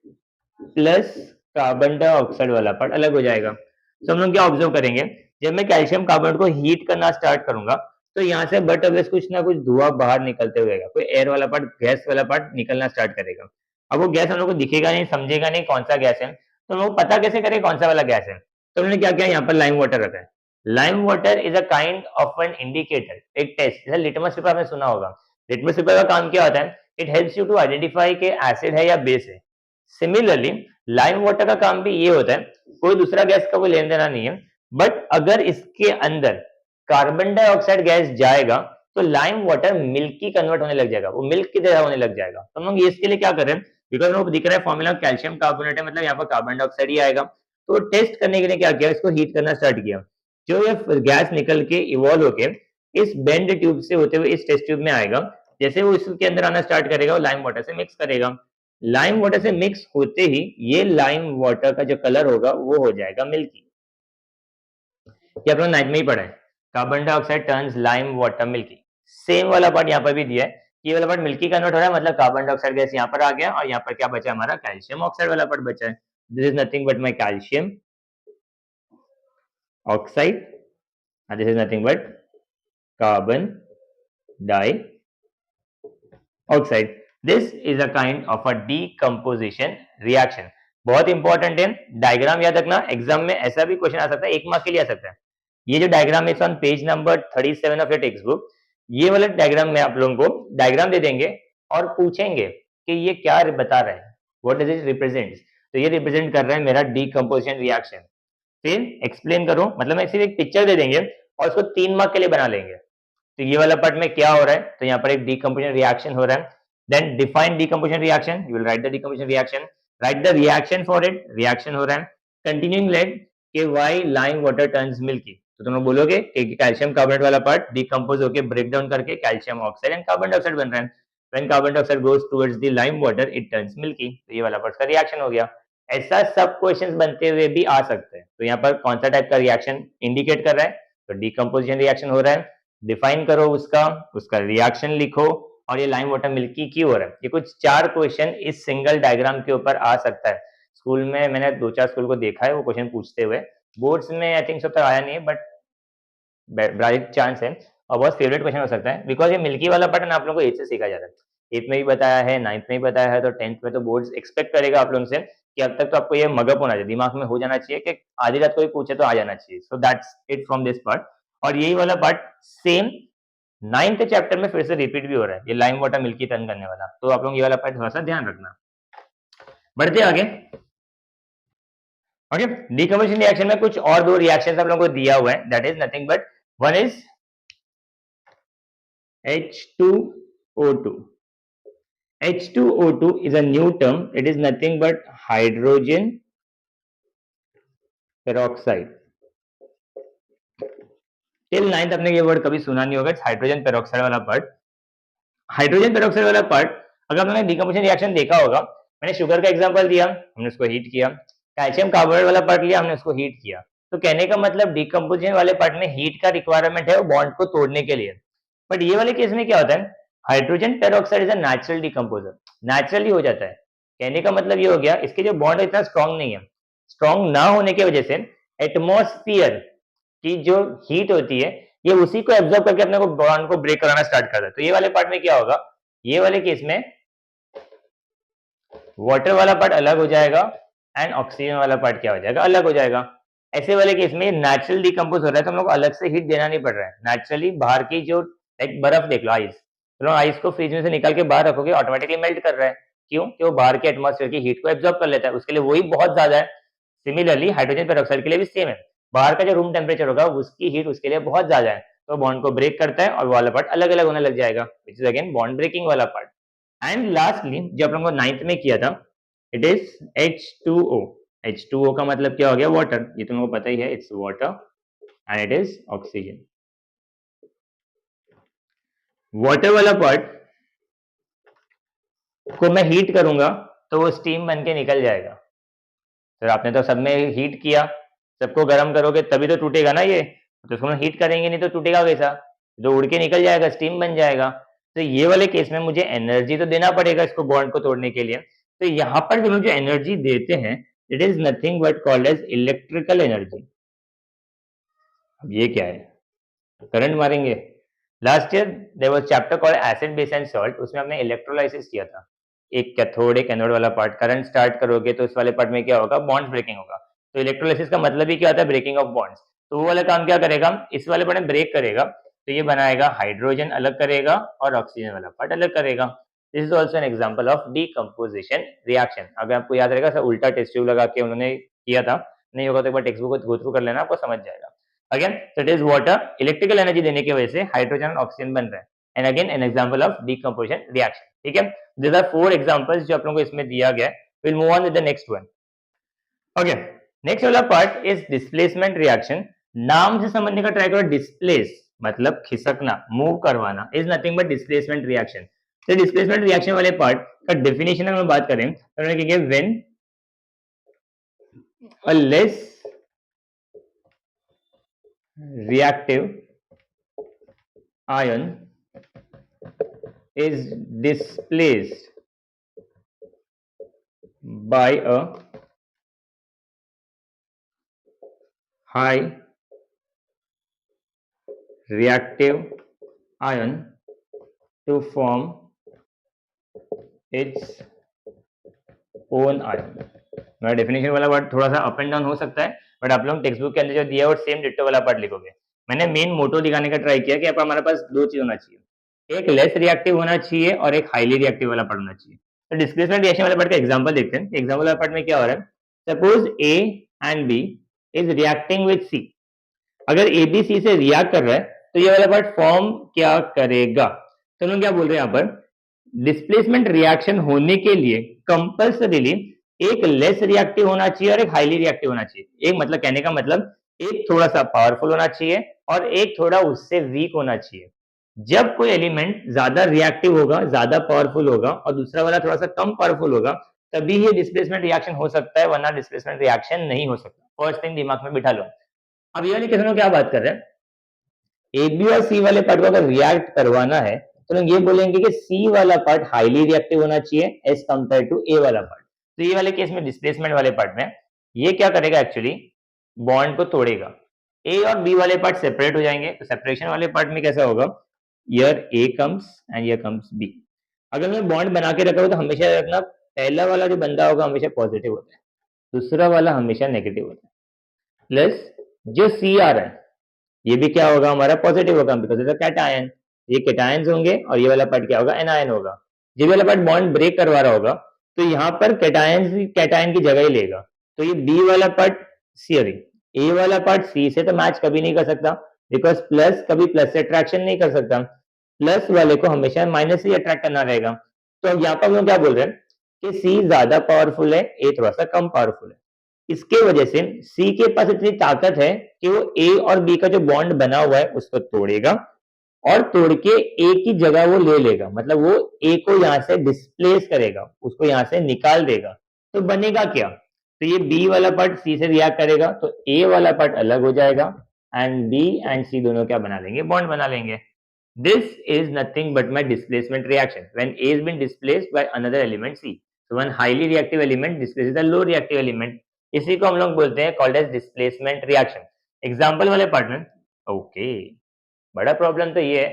A: plus carbon dioxide वाला पार्ट अलग हो जाएगा। तो हम लोग क्या ऑब्जर्व करेंगे, जब मैं कैल्शियम कार्बोनेट को हीट करना स्टार्ट करूंगा तो यहाँ से बट ऑब्वियस कुछ ना कुछ धुआं बाहर निकलते हुए, कोई एयर वाला पार्ट, गैस वाला पार्ट निकलना स्टार्ट करेगा। अब वो गैस हम लोग को दिखेगा नहीं, समझेगा नहीं कौन सा गैस है, तो हम लोग पता कैसे करें कौन सा वाला गैस है। तो हमने क्या किया, यहाँ पर लाइम वाटर रखा है। Lime water is a kind of an indicator, एक टेस्ट, जैसे लिटमस पेपर आपने सुना होगा। लिटमस पेपर का काम क्या होता है, it helps you to identify कि एसिड है या बेस है। सिमिलरली लाइम वाटर का काम भी ये होता है, कोई दूसरा गैस का कोई लेन देना नहीं है, बट अगर इसके अंदर कार्बन डाइऑक्साइड गैस जाएगा तो लाइम वाटर मिल्की कन्वर्ट होने लग जाएगा, वो मिल्क की तरह होने लग जाएगा। तो हम लोग इसके लिए क्या करें, बिकॉज वो दिख रहा है फॉर्मूला कैल्शियम कार्बोनेट है, मतलब यहाँ पर कार्बन डाइऑक्साइड ही आएगा। तो टेस्ट करने के लिए क्या किया, इसको हीट करना स्टार्ट किया। जो ये गैस निकल के इवॉल्व होके इस बेंड ट्यूब से होते हुए इस टेस्ट ट्यूब में आएगा, जैसे वो इसके अंदर आना स्टार्ट करेगा वो लाइम वाटर से मिक्स करेगा। लाइम वाटर से मिक्स होते ही ये लाइम वाटर का जो कलर होगा वो हो जाएगा मिल्की। ये अपना नाइट में ही पढ़ा है, carbon dioxide turns lime water milky. Same वाला पार्ट यहाँ पर भी दिया है, ये वाला पार्ट मिल्की कन्वर्ट हो रहा है, मतलब कार्बन डाइऑक्साइड गैस यहाँ पर आ गया और यहाँ पर क्या बचा, हमारा कैल्शियम ऑक्साइड वाला पार्ट बचा है। This is nothing but my calcium oxide and this is nothing but carbon dioxide. This is a kind of a decomposition reaction. बहुत इंपॉर्टेंट है, डायग्राम याद रखना, एग्जाम में ऐसा भी क्वेश्चन आ सकता है, 1 मार्क के लिए आ सकता है। ये जो डायग्राम है on page number 37 of your text book, ये वाला डायग्राम में आप लोगों को डायग्राम दे देंगे और पूछेंगे कि ये क्या बता रहा है, व्हाट डज इट रिप्रेजेंट। तो ये रिप्रेजेंट कर रहा है मेरा डीकम्पोजिशन रिएक्शन। फिर एक्सप्लेन करो, मतलब मैं सिर्फ एक पिक्चर दे देंगे और उसको 3 मार्क के लिए बना लेंगे। तो ये वाला पार्ट में क्या हो रहा है, तो यहाँ पर एक डीकम्पोजिशन रिएक्शन हो रहा है। Then define decomposition reaction, you will write the decomposition reaction, write the reaction for it, reaction हो रहा है। कंटिन्यूइंग लेट के why lime water turns milky, तो तुम लोग बोलोगे कि कैल्शियम कार्बोनेट वाला पार्ट डिकम्पोज होकर ब्रेक डाउन करके calcium oxide and carbon dioxide बन रहा है। When carbon dioxide goes towards the lime water it turns milky, तो ये वाला पार्ट का रिएक्शन हो गया। ऐसा सब क्वेश्चंस बनते हुए भी आ सकते हैं। तो यहाँ पर कौन सा टाइप का रिएक्शन इंडिकेट कर रहा है, तो डीकम्पोजिशन रिएक्शन हो रहा है। डिफाइन करो उसका, उसका रिएक्शन लिखो और ये लाइम वाटर मिल्की क्यों हो रहा है। ये कुछ 4 क्वेश्चन इस सिंगल डायग्राम के ऊपर आ सकता है। स्कूल में मैंने 2-4 स्कूल को देखा है वो क्वेश्चन पूछते हुए, बोर्ड्स में आई थिंक सब तक आया नहीं है, बट ब्राइट चांस है और बहुत फेवरेट क्वेश्चन हो सकता है, बिकॉज ये मिल्की वाला पैटर्न आप लोगों को 8 से सीखा जाता है। 8th में भी बताया है, 9th में भी बताया है, तो 10th में तो बोर्ड्स एक्सपेक्ट करेगा आप लोगों से कि अब तक तो आपको ये मगअप होना चाहिए, दिमाग में हो जाना चाहिए कि आधी रात कोई पूछे तो आ जाना चाहिए। So that's it from this part. और यही वाला पार्ट सेम 9th चैप्टर में फिर से रिपीट भी हो रहा है, ये लाइम वाटर मिल्की टर्न करने वाला। तो आप लोग ये वाला पार्ट थोड़ा सा ध्यान रखना। बढ़ते आगे। ओके, डीकम्पोजिशन रिएक्शन में कुछ और 2 रिएक्शंस आप लोगों को दिया हुआ है, that is nothing but one is H2O2. H2O2 is a new term. It is nothing but hydrogen peroxide. Till 9th आपने ये वर्ड कभी सुना नहीं होगा, हाइड्रोजन पेरोक्साइड वाला पार्ट। हाइड्रोजन पेरोक्साइड वाला पार्ट अगर आपने डीकम्पोजिशन रिएक्शन देखा होगा, मैंने शुगर का एग्जांपल दिया, हमने उसको हीट किया। कैल्शियम कार्बोनेट वाला पार्ट लिया, हमने उसको हीट किया। तो कहने का मतलब डीकम्पोजिशन वाले पार्ट में हीट का रिक्वायरमेंट है वो बॉन्ड को तोड़ने के लिए। बट ये वाले केस में क्या होता है, hydrogen peroxide is a natural decomposer, naturally हो जाता है। कहने का मतलब ये हो गया, इसके जो बॉन्ड इतना स्ट्रांग नहीं है, स्ट्रांग ना होने की वजह से एटमॉस्फेयर की जो हीट होती है ये उसी को एब्जॉर्ब करके अपने को बॉन्ड को ब्रेक कराना स्टार्ट करता है। तो ये वाले पार्ट में क्या होगा, ये वाले केस में वाटर वाला पार्ट अलग हो जाएगा एंड ऑक्सीजन वाला पार्ट क्या हो जाएगा, अलग हो जाएगा। ऐसे वाले केस में नेचुरल डिकम्पोज हो रहा है तो हम लोग को अलग से हीट देना नहीं पड़ रहा है। नेचुरली बाहर की जो एक बर्फ देख लो, आइस, तो आइस को फ्रिज में से निकाल के बाहर रखोगे ऑटोमेटिकली मेल्ट कर रहा है। क्यों? कि वो बाहर के एटमॉस्फेयर की हीट को एब्जॉर्ब कर लेता है, उसके लिए वही बहुत ज्यादा है। सिमिलरली हाइड्रोजन पेरोक्साइड के लिए भी सेम है, बाहर का जो रूम टेम्परेचर होगा उसकी हीट उसके लिए बहुत ज्यादा है, तो बॉन्ड को ब्रेक करता है और वो वाला पार्ट अलग अलग होने लग जाएगा, which is again bond breaking वाला पार्ट। एंड लास्टली जो आप लोगों को 9th में किया था, इट इज H2O। H2O का मतलब क्या हो गया, वाटर, ये तुमको पता ही है, it's water and it is oxygen. Water वाला पार्ट को मैं हीट करूंगा तो वो स्टीम बन के निकल जाएगा। सर आपने तो सब में हीट किया, सबको गर्म करोगे तभी तो टूटेगा ना ये, तो उसको हीट करेंगे नहीं तो टूटेगा कैसा, जो उड़ के निकल जाएगा, स्टीम बन जाएगा। तो ये वाले केस में मुझे एनर्जी तो देना पड़ेगा इसको बॉन्ड को तोड़ने के लिए। तो यहाँ पर जो मुझे एनर्जी देते हैं, it is nothing but called as electrical energy. अब ये क्या है, करंट मारेंगे। Last year there was chapter called acid base and salt, उसमें हमने इलेक्ट्रोलाइसिस किया था। एक कैथोड एक एनोड वाला पार्ट, करंट स्टार्ट करोगे तो इस वाले पार्ट में क्या होगा, बॉन्ड ब्रेकिंग होगा। तो इलेक्ट्रोलाइसिस का मतलब ही क्या होता है, ब्रेकिंग ऑफ बॉन्ड्स। तो वो वाला काम क्या करेगा, इस वाले पार्ट में ब्रेक करेगा, तो ये बनाएगा हाइड्रोजन अलग करेगा और ऑक्सीजन वाला पार्ट अलग करेगा। This is also an example of decomposition reaction. अगर आपको याद रहेगा सर उल्टा टेस्ट ट्यूब लगा के उन्होंने किया था, नहीं होगा तो एक बार टेक्स्ट बुक को गो थ्रू कर लेना, आपको समझ जाएगा। Again so it is water, electrical energy देने की वजह से हाइड्रोजन और ऑक्सीजन बन रहा है, and again an example of decomposition reaction. ठीक है, these are 4 एग्जांपल्स जो आप लोगों को इसमें दिया गया है। Will move on with the next one. Okay, next वाला पार्ट इज डिस्प्लेसमेंट रिएक्शन। नाम से समझने का ट्राई करो, डिस्प्लेस मतलब खिसकना, मूव करवाना, is nothing but displacement reaction. तो डिस्प्लेसमेंट रिएक्शन वाले पार्ट का डेफिनेशन अगर बात करें तो उन्होंने क्या, when a less reactive ion is displaced by a high reactive ion to form its own ion। मेरा डेफिनेशन वाला वर्ड थोड़ा सा अप एंड डाउन हो सकता है, बट आप लोग टेक्स्ट बुक के अंदर जो दिया है वो सेम डिट्टो वाला पार्ट लिखोगे। मैंने मेन मोटो दिखाने का ट्राई किया कि अब हमारे पास 2 चीज होना चाहिए, एक लेस रिएक्टिव होना चाहिए और एक हाईली रिएक्टिव वाला पार्ट होना चाहिए। तो डिस्प्लेसमेंट रिएक्शन वाले पार्ट का एग्जांपल देखते हैं। एग्जांपल वाला पार्ट में क्या हो रहा है, suppose A and B is reacting with C. अगर ए बी सी से रिएक्ट कर रहा है तो ये वाला पार्ट फॉर्म क्या करेगा, तो हम क्या बोल रहे हैं यहाँ पर, डिस्प्लेसमेंट रिएक्शन होने के लिए कंपल्सरीली एक लेस रिएक्टिव होना चाहिए और एक हाईली रिएक्टिव होना चाहिए। एक मतलब कहने का मतलब एक थोड़ा सा पावरफुल होना चाहिए और एक थोड़ा उससे वीक होना चाहिए। जब कोई एलिमेंट ज्यादा रिएक्टिव होगा, ज्यादा पावरफुल होगा और दूसरा वाला थोड़ा सा कम पावरफुल होगा, तभी ये डिस्प्लेसमेंट रिएक्शन हो सकता है, वरना डिस्प्लेसमेंट रिएक्शन नहीं हो सकता। फर्स्ट थिंग दिमाग में बिठा लो। अब ये वाले केस में क्या बात कर रहे हैं, ए बी और सी वाले पार्ट को अगर रिएक्ट करवाना है तो लोग ये बोलेंगे कि सी वाला पार्ट हाईली रिएक्टिव होना चाहिए एज कंपेयर टू ए वाला पार्ट। तो ये वाले केस में डिस्प्लेसमेंट वाले पार्ट में ये क्या करेगा, एक्चुअली बॉन्ड को तोड़ेगा। ए और बी वाले पार्ट सेपरेट हो जाएंगे। तो सेपरेशन वाले पार्ट में कैसा होगा, here A comes and here comes B. अगर मैं बॉन्ड बना के रखा हो तो हमेशा रखना, पहला वाला जो बंदा होगा हमेशा पॉजिटिव होता है, दूसरा वाला हमेशा नेगेटिव होता है। प्लस जो सी आ रहा है ये भी क्या होगा, हमारा पॉजिटिव होगा, बिकॉज इज कैटायन। ये कैटायंस होंगे और ये वाला पार्ट क्या होगा, एनायन होगा। ये वाला पार्ट बॉन्ड ब्रेक करवा रहा होगा तो यहाँ पर कैटायंस कैटायन की जगह ही लेगा। तो ये बी वाला पार्ट सॉरी ए वाला पार्ट सी से तो मैच कभी नहीं कर सकता, बिकॉज प्लस कभी प्लस से अट्रैक्शन नहीं कर सकता, प्लस वाले को हमेशा माइनस से अट्रैक्ट करना रहेगा। तो अब यहाँ पर हम लोग क्या बोल रहे हैं कि सी ज्यादा पावरफुल है, ए थोड़ा सा कम पावरफुल है। इसके वजह से सी के पास इतनी ताकत है कि वो ए और बी का जो बॉन्ड बना हुआ है उसको तोड़ेगा और तोड़ के ए की जगह वो ले लेगा, मतलब वो ए को यहां से डिस्प्लेस करेगा, उसको यहां से निकाल देगा। तो बनेगा क्या, तो ये बी वाला पार्ट सी से रिएक्ट करेगा तो ए वाला पार्ट अलग हो जाएगा एंड बी एंड सी दोनों क्या बना लेंगे, बॉन्ड बना लेंगे। This is nothing but my displacement reaction when A has been displaced by another element C. So one highly reactive element displaces a low reactive element. इसी को हम लोग बोलते हैं called as displacement reaction. Example वाले part में okay बड़ा problem तो ये है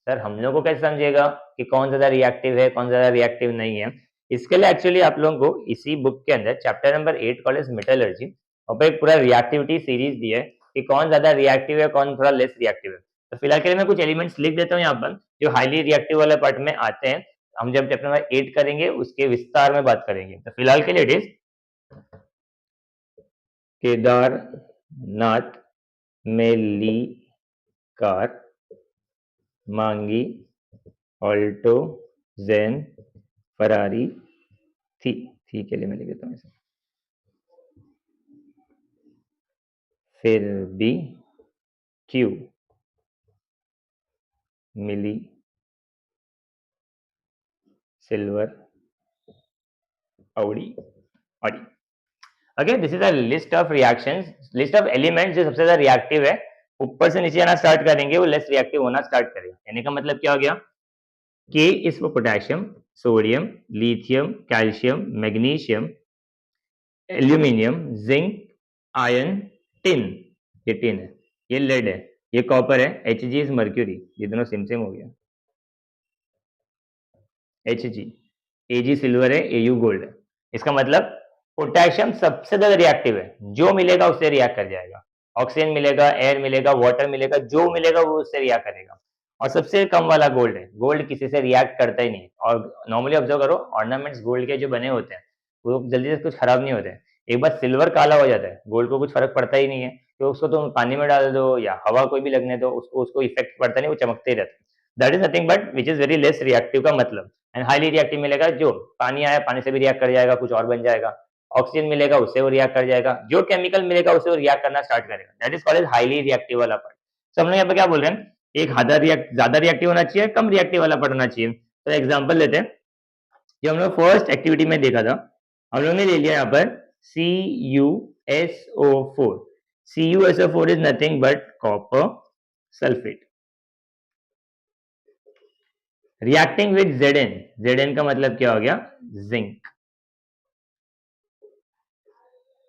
A: सर हम लोगों को कैसे समझेगा कि कौन ज्यादा रिएक्टिव है कौन ज्यादा रिएक्टिव नहीं है. इसके लिए एक्चुअली आप लोगों को इसी बुक के अंदर chapter number 8 called as metallurgy और पे एक पूरा रिएक्टिविटी सीरीज दी है कि कौन ज्यादा रिएक्टिव है कौन थोड़ा लेस रिएक्टिव है. तो फिलहाल के लिए मैं कुछ एलिमेंट्स लिख देता हूँ यहाँ पर जो हाईली रिएक्टिव वाले पार्ट में आते हैं. हम जब चैप्टर नंबर 8 करेंगे उसके विस्तार में बात करेंगे. तो फिलहाल के लिए इट इज केदारनाथ में ली कार मांगी ऑल्टो जेन फरारी थी के लिए मैं लिख देता हूँ इसे. फिर भी क्यू मिली silver Audi Audi. Okay this is a list of reactions list of elements जो सबसे ज्यादा रिएक्टिव है ऊपर से नीचे आना स्टार्ट करेंगे वो लेस रिएक्टिव होना स्टार्ट करेगा. यानी का मतलब क्या हो गया के is for potassium sodium lithium calcium magnesium aluminium zinc iron tin. ये टिन है ये लेड है ये कॉपर है एच जी इज मर्क्यूरी. ये दोनों सेम सेम हो गया. एच जी ए जी सिल्वर है ए यू गोल्ड है. इसका मतलब पोटेशियम सबसे ज्यादा रिएक्टिव है जो मिलेगा उससे रिएक्ट कर जाएगा. ऑक्सीजन मिलेगा एयर मिलेगा वाटर मिलेगा जो मिलेगा वो उससे रिएक्ट करेगा. और सबसे कम वाला गोल्ड है. गोल्ड किसी से रिएक्ट करता ही नहीं. और नॉर्मली ऑब्जर्व करो ऑर्नामेंट्स गोल्ड के जो बने होते हैं वो जल्दी से कुछ खराब नहीं होते हैं. एक बार सिल्वर काला हो जाता है गोल्ड को कुछ फर्क पड़ता ही नहीं है. तो उसको तुम पानी में डाल दो या हवा कोई भी लगने दो उसको उसको इफेक्ट पड़ता नहीं वो चमकते ही रहता है. That is nothing but which is very less reactive का मतलब. एंड हाईली रिएक्टिव मिलेगा जो पानी आया पानी से भी रिएक्ट कर जाएगा कुछ और बन जाएगा. ऑक्सीजन मिलेगा उससे वो रिएक्ट कर जाएगा. जो केमिकल मिलेगा उससे वो रिएक्ट करना स्टार्ट करेगा. That is called as highly reactive वाला पार्ट. तो हम लोग यहाँ पे क्या बोल रहे हैं एक ज्यादा रिएक्टिव होना चाहिए कम रिएक्टिव वाला पार्ट होना चाहिए. तो एग्जाम्पल लेते हैं जो हम लोग फर्स्ट एक्टिविटी में देखा था. हम लोग ने ले लिया यहाँ पर CuSO4. CuSO4 is nothing but copper sulphate reacting with Zn. Zn का मतलब क्या हो गया जिंक.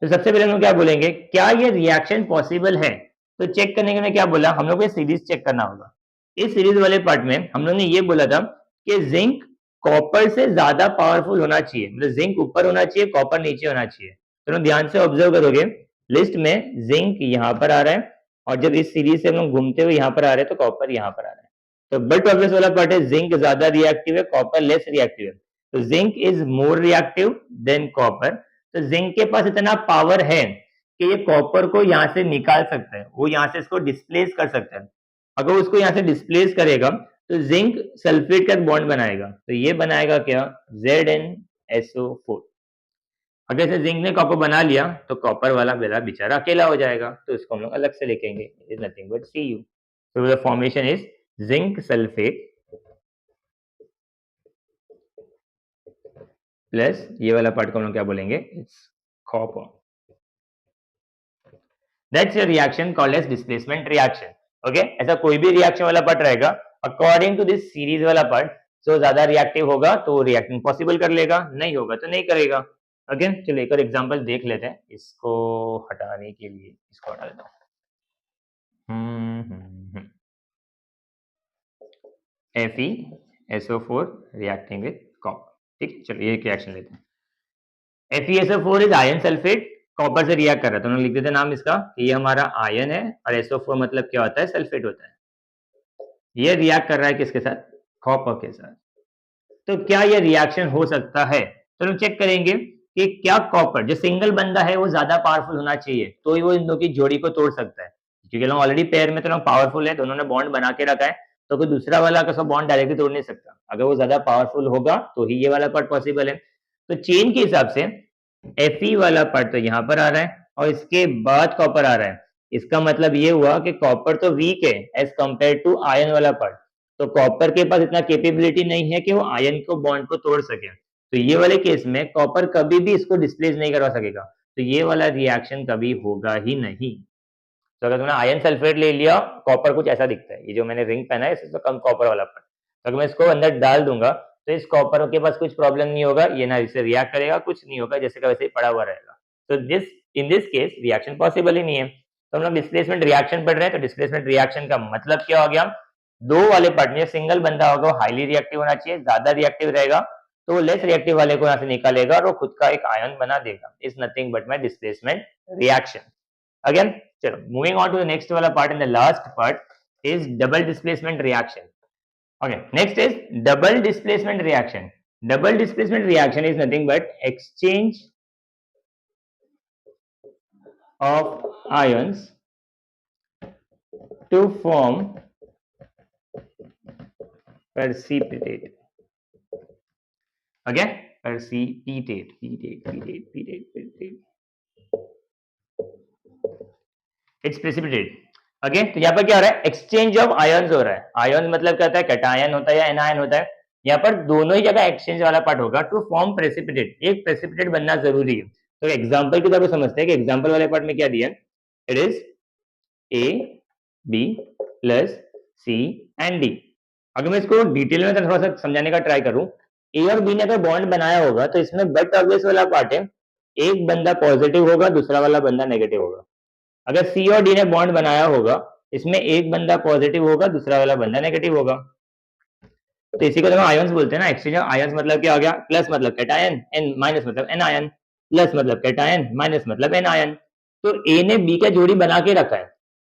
A: तो सबसे पहले हम लोग क्या बोलेंगे क्या ये रिएक्शन पॉसिबल है. तो चेक करने के लिए क्या बोला हम लोग को सीरीज चेक करना होगा. इस सीरीज वाले पार्ट में हम लोग ने ये बोला था कि जिंक कॉपर से ज्यादा पावरफुल होना चाहिए. मतलब जिंक ऊपर होना चाहिए कॉपर नीचे होना चाहिए. तो ध्यान से ऑब्जर्व करोगे लिस्ट में जिंक यहाँ पर आ रहा है और जब इस सीरीज से हम लोग घूमते हुए यहाँ पर आ रहे हैं तो कॉपर यहाँ पर आ रहा है. तो बट ऑब्वियस वाला पार्ट है जिंक ज्यादा रिएक्टिव है कॉपर लेस रिएक्टिव है. तो zinc is more reactive than copper. तो जिंक के पास इतना पावर है कि ये कॉपर को यहाँ से निकाल सकता है. वो यहाँ से इसको डिस्प्लेस कर सकता है. अगर उसको यहाँ से डिस्प्लेस करेगा तो जिंक सल्फेट का बॉन्ड बनाएगा. तो ये बनाएगा क्या ZnSO4. अगर इसे जिंक ने कॉपर बना लिया तो कॉपर वाला बेला बेचारा अकेला हो जाएगा. तो इसको हम लोग अलग से लिखेंगे is nothing but Cu. So the formation is zinc sulfate plus ये वाला पार्ट को हम लोग क्या बोलेंगे it's copper. That's your reaction called as displacement reaction. Okay ऐसा कोई भी रिएक्शन वाला पार्ट रहेगा अकॉर्डिंग टू दिस सीरीज वाला पार्ट जो ज्यादा रिएक्टिव होगा तो रिएक्शन पॉसिबल कर लेगा नहीं होगा तो नहीं करेगा. ओके चलो एक और एग्जांपल देख लेते हैं. इसको हटाने के लिए इसको हटा देता हूँ. FeSO4 reacting with copper. ठीक चलो ये एक रिएक्शन लेते हैं. FeSO4 is iron sulphate copper से रिएक्ट कर रहा है. तो हम लिख देते हैं नाम इसका कि ये हमारा आयन है और SO4 मतलब क्या होता है सल्फेट होता है. ये रिएक्ट कर रहा है किसके साथ कॉपर के साथ. तो क्या ये रिएक्शन हो सकता है. तो हम चेक करेंगे कि क्या कॉपर जो सिंगल बंदा है वो ज्यादा पावरफुल होना चाहिए तो ही वो इन दो की जोड़ी को तोड़ सकता है. क्योंकि लोग ऑलरेडी पेयर में तो लोग पावरफुल है दोनों ने बॉन्ड बना के रखा है तो कोई दूसरा वाला का बॉन्ड डायरेक्टली तोड़ नहीं सकता. अगर वो ज्यादा पावरफुल होगा तो ही ये वाला पार्ट पॉसिबल है. तो चेन के हिसाब से Fe वाला पार्ट तो यहाँ पर आ रहा है और इसके बाद कॉपर आ रहा है. इसका मतलब ये हुआ कि कॉपर तो वीक है एज कंपेयर टू आयन वाला पार्ट. तो कॉपर के पास इतना कैपेबिलिटी नहीं है कि वो आयन को बॉन्ड को तोड़ सके. तो ये वाले केस में कॉपर कभी भी इसको डिस्प्लेस नहीं करवा सकेगा. तो ये वाला रिएक्शन कभी होगा ही नहीं. तो अगर तुमने आयरन सल्फेट ले लिया, कॉपर कुछ ऐसा दिखता है, ये जो मैंने रिंग पहना है इससे तो कम कॉपर वाला पार्ट, तो अगर मैं इसको अंदर डाल दूंगा तो इस कॉपर के पास कुछ प्रॉब्लम नहीं होगा, ये ना इससे रिएक्ट करेगा, कुछ नहीं होगा, जैसे का वैसे ही पड़ा हुआ रहेगा। तो this in this case reaction possible ही नहीं है। तो हम लोग डिस्प्लेसमेंट रिएक्शन पढ़ रहे हैं, तो डिस्प्लेसमेंट रिएक्शन का मतलब क्या हो गया, दो वाले पार्ट में सिंगल बंदा होगा वो हाईली रिएक्टिव होना चाहिए, ज्यादा रिएक्टिव रहेगा तो वो लेस रिएक्टिव वाले को यहाँ से निकालेगा और वो खुद का एक आयन बना देगा। Is nothing but my displacement reaction. Again चलो moving on to the next वाला part, in the last part is double displacement reaction. Okay, next is double displacement reaction. Double displacement reaction is nothing but exchange of ions to form precipitate. Okay, precipitate. It's precipitate. Okay तो यहाँ पर क्या हो रहा है, exchange of ions हो रहा है। आयन मतलब क्या होता है, कैटायन होता है या एनायन होता है। यहाँ पर दोनों ही जगह एक्सचेंज वाला पार्ट होगा टू फॉर्म प्रेसिपिटेट, एक प्रेसिपिटेट बनना जरूरी है। तो एग्जांपल की तरह समझते हैं कि एग्जांपल वाले पार्ट में क्या दिया है, it is A B plus C and D. अगर मैं इसको डिटेल में थोड़ा सा समझाने का ट्राई करूं, ए और बी ने अगर बॉन्ड बनाया होगा तो इसमें बट ऑब्वियस वाला पार्ट है, एक बंदा पॉजिटिव होगा दूसरा वाला बंदा नेगेटिव होगा। अगर सी और डी ने बॉन्ड बनाया होगा, इसमें एक बंदा पॉजिटिव होगा दूसरा वाला बंदा नेगेटिव होगा। तो इसी को हम आयंस बोलते हैं ना। एक्सचेंज ऑफ आयंस मतलब क्या हो गया, प्लस मतलब कैटायन, एन माइनस मतलब एन आयन, प्लस मतलब कैटायन, माइनस मतलब एन आयन। तो ए ने बी का जोड़ी बना के रखा है,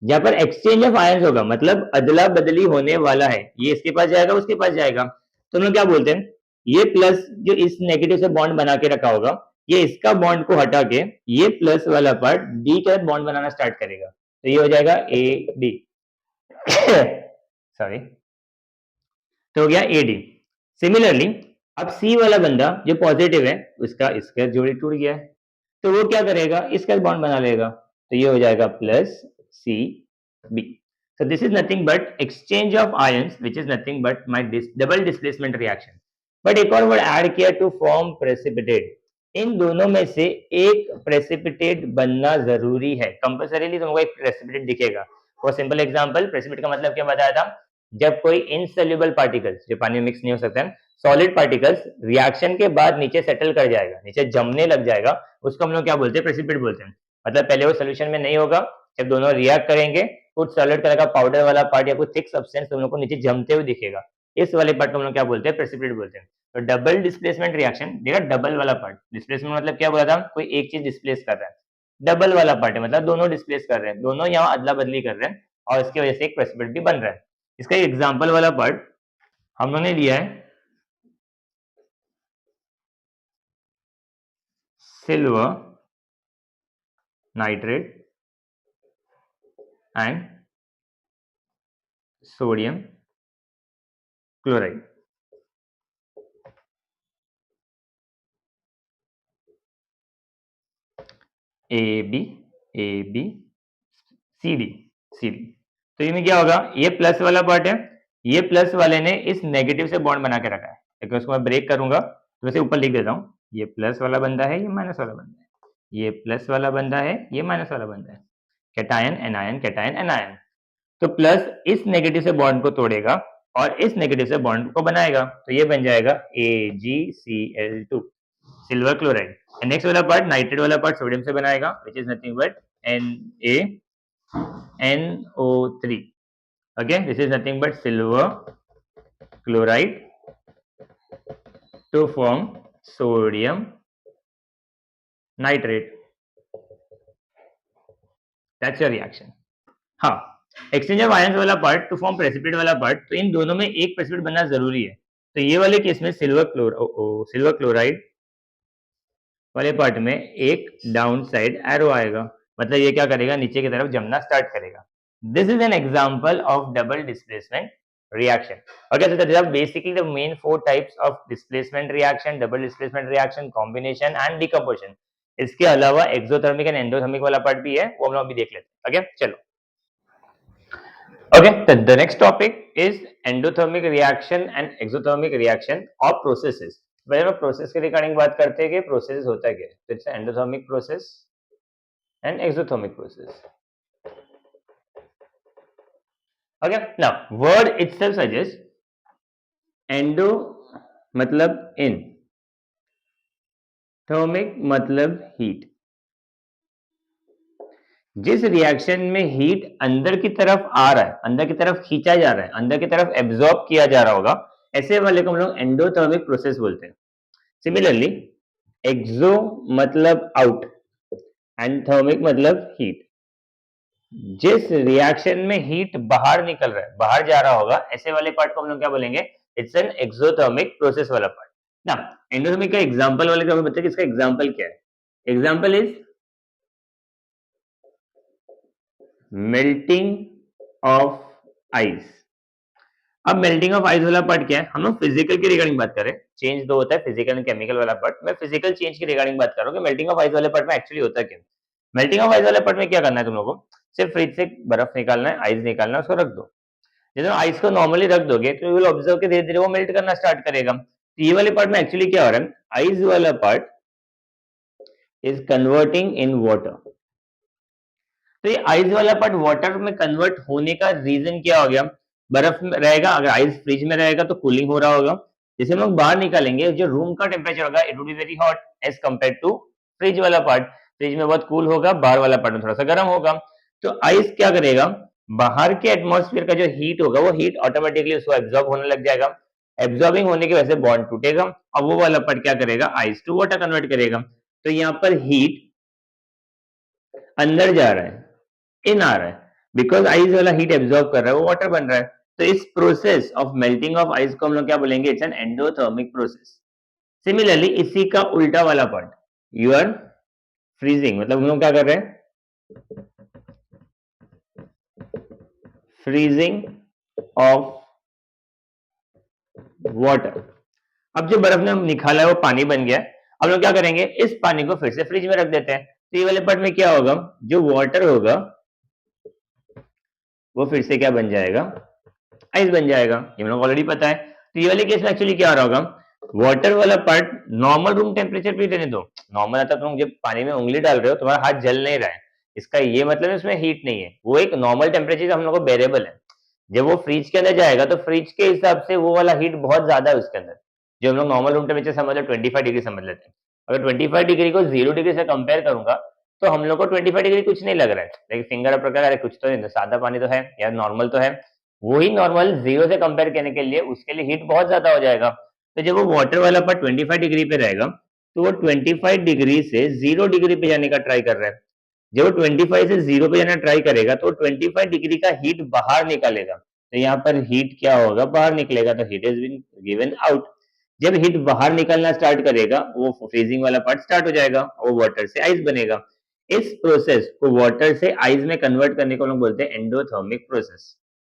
A: जहां पर एक्सचेंज ऑफ आयंस होगा मतलब अदला बदली होने वाला है, ये इसके पास जाएगा उसके पास जाएगा। तो हम लोग क्या बोलते हैं, ये प्लस जो इस नेगेटिव से बॉन्ड बना के रखा होगा, ये इसका बॉन्ड को हटा के ये प्लस वाला पार्ट डी के साथ बॉन्ड बनाना स्टार्ट करेगा, तो ये हो जाएगा ए डी सॉरी, तो हो गया ए डी। सिमिलरली अब सी वाला बंदा जो पॉजिटिव है उसका इसका जोड़ी टूट गया है, तो वो क्या करेगा, इसका बॉन्ड बना लेगा, तो ये हो जाएगा plus C B. So this is nothing but exchange of ions, which is nothing but my double displacement reaction. But एक और वर्ड ऐड किया to form precipitate. इन दोनों में से एक precipitate बनना जरूरी है, कंपल्सरीली तुमको एक precipitate दिखेगा। फॉर सिंपल एग्जांपल, precipitate का मतलब क्या बताया था, जब कोई इनसोल्यूबल पार्टिकल्स जो पानी में मिक्स नहीं हो सकते हैं, सॉलिड पार्टिकल्स रिएक्शन के बाद नीचे सेटल कर जाएगा, नीचे जमने लग जाएगा, उसको हम लोग क्या बोलते हैं, प्रेसिपिटेट बोलते हैं। मतलब पहले वो सोल्यूशन में नहीं होगा, जब दोनों रिएक्ट करेंगे कुछ सॉलिड कलर का पाउडर वाला पार्ट या कुछ थिक सब्सटेंस तुम लोग को नीचे जमते हुए दिखेगा, इस वाले पार्ट को हम लोग क्या बोलते हैं, प्रेसिपिटेट बोलते हैं। तो डबल डिस्प्लेसमेंट रिएक्शन देखा, डबल वाला पार्ट, डिस्प्लेसमेंट मतलब क्या बोला था, कोई एक चीज डिस्प्लेस कर रहा है, डबल वाला पार्ट है मतलब दोनों डिस्प्लेस कर रहे हैं, दोनों यहाँ अदला बदली कर रहे हैं और इसकी वजह से एक प्रेसिपिटेट भी बन रहा है। इसका एग्जाम्पल वाला पार्ट हम लोगों ने लिया है silver nitrate and sodium chloride. A B C D C D. तो इनमें क्या होगा, ये प्लस वाला पार्ट है, ये प्लस वाले ने इस नेगेटिव से बॉन्ड बना के रखा है, लेकिन उसको मैं ब्रेक करूंगा तो वैसे ऊपर लिख देता हूँ, ये प्लस वाला बंदा है, ये माइनस वाला बंदा है, ये प्लस वाला बंदा है, ये माइनस वाला बंदा है, कैटायन एनायन कैटायन एनायन। तो प्लस इस नेगेटिव से बॉन्ड को तोड़ेगा और इस नेगेटिव से बॉन्ड को बनाएगा, तो ये बन जाएगा AgCl2 सिल्वर क्लोराइड। नेक्स्ट वाला पार्ट नाइट्रेट वाला पार्ट सोडियम से बनाएगा, which is nothing but NaNO3। okay, this is nothing but silver chloride to form sodium nitrate. That's your reaction. हाँ, एक्सचेंज ऑफ आयंस वाला पार्ट टू फॉर्म प्रेसिपिटेट वाला part, तो इन दोनों में एक प्रेसिपिटेट बनना जरूरी है। तो ये वाले केस में सिल्वर क्लोराइड वाले पार्ट में एक डाउन साइड एरो आएगा, मतलब ये क्या करेगा, नीचे की तरफ जमना स्टार्ट करेगा। This is an example of double displacement reaction. Okay, so these are basically the main four types of displacement reaction, double displacement reaction, combination and decomposition. इसके अलावा एक्सोथर्मिक एंड एंडोथर्मिक वाला पार्ट भी है, वो हम लोग अभी देख लेते हैं। ओके चलो, ओके तो the next topic is endothermic reaction and exothermic reaction of processes. पहले हम प्रोसेस के रिगार्डिंग बात करते हैं कि प्रोसेस होता है क्या, तो it's endothermic process and exothermic process. Okay, now word itself suggest endo मतलब इन, थर्मिक मतलब हीट। जिस रिएक्शन में हीट अंदर की तरफ आ रहा है, अंदर की तरफ खींचा जा रहा है, अंदर की तरफ एब्जॉर्ब किया जा रहा होगा, ऐसे वाले को हम लोग एंडोथर्मिक प्रोसेस बोलते हैं। सिमिलरली एक्सो मतलब आउट एंड थर्मिक मतलब हीट। जिस रिएक्शन में हीट बाहर निकल रहा है, बाहर जा रहा होगा, ऐसे वाले पार्ट को हम लोग क्या बोलेंगे? इट्स एन एक्सोथर्मिक प्रोसेस वाला पार्ट ना। एंडोथर्मिक का एग्जांपल वाले को हमें बताइए कि इसका एग्जांपल क्या है। Example is melting of ice. अब मेल्टिंग ऑफ आइस वाला पार्ट क्या है? हम लोग फिजिकल की रिगार्डिंग बात करें, चेंज दो होता है, फिजिकल एंड केमिकल वाला पार्ट। मैं फिजिकल चेंज की रिगार्डिंग बात कर रहा हूँ कि मेल्टिंग ऑफ आइस वाले पार्ट में एक्चुअली होता क्या है। मेल्टिंग ऑफ आइस वाले पार्ट में क्या करना है तुम लोगों को? सिर्फ फ्रिज से बर्फ निकालना है, आइस निकालना है, उसको रख दो। जैसे आइस को नॉर्मली रख दोगे तो यू विल ऑब्जर्व कि धीरे धीरे वो मेल्ट करना स्टार्ट करेगा। तो ये वाले पार्ट में एक्चुअली क्या हो रहा है? आइस वाला part is converting in water. तो ये आइस वाला पार्ट वाटर में कन्वर्ट होने का रीजन क्या हो गया? बर्फ में रहेगा, अगर आइस फ्रिज में रहेगा तो कूलिंग हो रहा होगा। जैसे हम लोग बाहर निकालेंगे, जो रूम का टेम्परेचर होगा it would be very hot as compare to fridge वाला पार्ट। फ्रिज में बहुत कूल होगा, बाहर वाला पार्ट में थोड़ा सा गर्म होगा। तो आइस क्या करेगा? बाहर के एटमॉस्फेयर का जो हीट होगा वो हीट ऑटोमेटिकली उसको एब्जॉर्ब होने लग जाएगा। एब्जॉर्बिंग होने की वजह से बॉन्ड टूटेगा और वो वाला पार्ट क्या करेगा? आइस टू वाटर कन्वर्ट करेगा। तो यहाँ पर हीट अंदर जा रहा है, इन आ रहा है, बिकॉज आइस वाला हीट एब्जॉर्ब कर रहा है, वो वाटर बन रहा है। तो इस process of melting of ice को हम लोग क्या बोलेंगे? It's an endothermic process. Similarly इसी का उल्टा वाला पार्ट, यू आर फ्रीजिंग, मतलब हम लोग क्या कर रहे हैं? Freezing of water. अब जो बर्फ ने निकाला है वो पानी बन गया है। अब लोग क्या करेंगे? इस पानी को फिर से फ्रिज में रख देते हैं। तो ये वाले पार्ट में क्या होगा? जो वाटर होगा वो फिर से क्या बन जाएगा? आइस बन जाएगा। ये हम लोग ऑलरेडी पता है। तो ये वाले केस में एक्चुअली क्या हो रहा होगा? वाटर वाला पार्ट नॉर्मल रूम टेम्परेचर पे रहने दो। नॉर्मल आता तुम जब पानी में उंगली डाल रहे हो तुम्हारा हाथ जल नहीं रहा है, इसका ये मतलब है उसमें हीट नहीं है, वो एक नॉर्मल टेम्परेचर हम लोग को बेरेबल है। जब वो फ्रिज के अंदर जाएगा तो फ्रिज के हिसाब से वो वाला हीट बहुत ज्यादा है उसके अंदर। जो हम लोग नॉर्मल रूम टेम्परेचर समझ लो 25 डिग्री समझ लेते हैं। अगर 25 डिग्री को 0 डिग्री से कंपेयर करूंगा तो हम लोग को 25 डिग्री कुछ नहीं लग रहा है, लेकिन फिंगर अप रखा है, कुछ तो नहीं, सादा पानी तो है या नॉर्मल तो है। वही नॉर्मल 0 से कंपेयर करने के लिए उसके लिए हीट बहुत ज्यादा हो जाएगा। तो जब वो वाटर वाला पार्ट 25 डिग्री पे रहेगा तो वो 25 डिग्री से 0 डिग्री पे जाने का ट्राई कर रहा है। जब वो 25 से 0 पे जाना ट्राई करेगा तो 25 डिग्री का हीट बाहर निकालेगा। तो यहाँ पर हीट क्या होगा? बाहर निकलेगा। तो heat is been given out. जब हीट बाहर निकलना स्टार्ट करेगा वो फ्रीजिंग वाला पार्ट स्टार्ट हो जाएगा और वाटर से आइस बनेगा। इस प्रोसेस को वाटर से आइस में कन्वर्ट करने को लोग बोलते हैं endothermic process.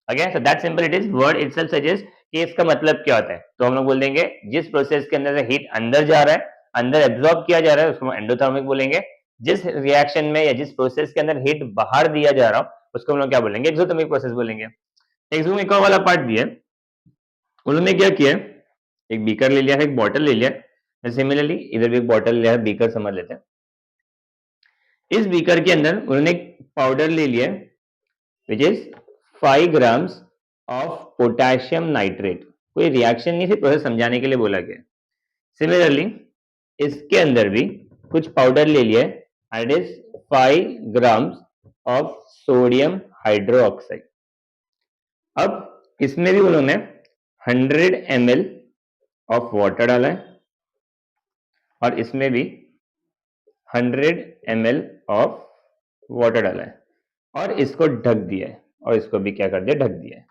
A: Again so that simple it is. Word itself suggest कि इसका मतलब क्या होता है। तो हम लोग बोल देंगे जिस प्रोसेस के अंदर से हीट अंदर जा रहा है, अंदर एब्जॉर्ब किया जा रहा है, उसको एंडोथर्मिक बोलेंगे। जिस रिएक्शन में या जिस प्रोसेस के अंदर हीट बाहर दिया जा रहा हो उसको हम लोग क्या बोलेंगे? एक्सोथर्मिक प्रोसेस बोलेंगे। एक्सोथर्मिक वाला पार्ट दिया है, उन्होंने क्या किया है? एक बीकर ले लिया है, एक बॉटल ले लिया है। सिमिलरली इधर भी एक बॉटल लिया है, बीकर समझ लेते हैं। इस बीकर के अंदर उन्होंने एक पाउडर ले लिया है which is 5 grams of potassium nitrate. कोई रिएक्शन नहीं, सिर्फ प्रोसेस समझाने के लिए बोला गया। सिमिलरली इसके अंदर भी कुछ पाउडर ले लिया है and is 5 grams of sodium hydroxide. अब इसमें भी उन्होंने 100 ml ऑफ वाटर डाला है और इसमें भी 100 ml ऑफ वाटर डाला है और इसको ढक दिया है और इसको भी क्या कर दिया? ढक दिया है।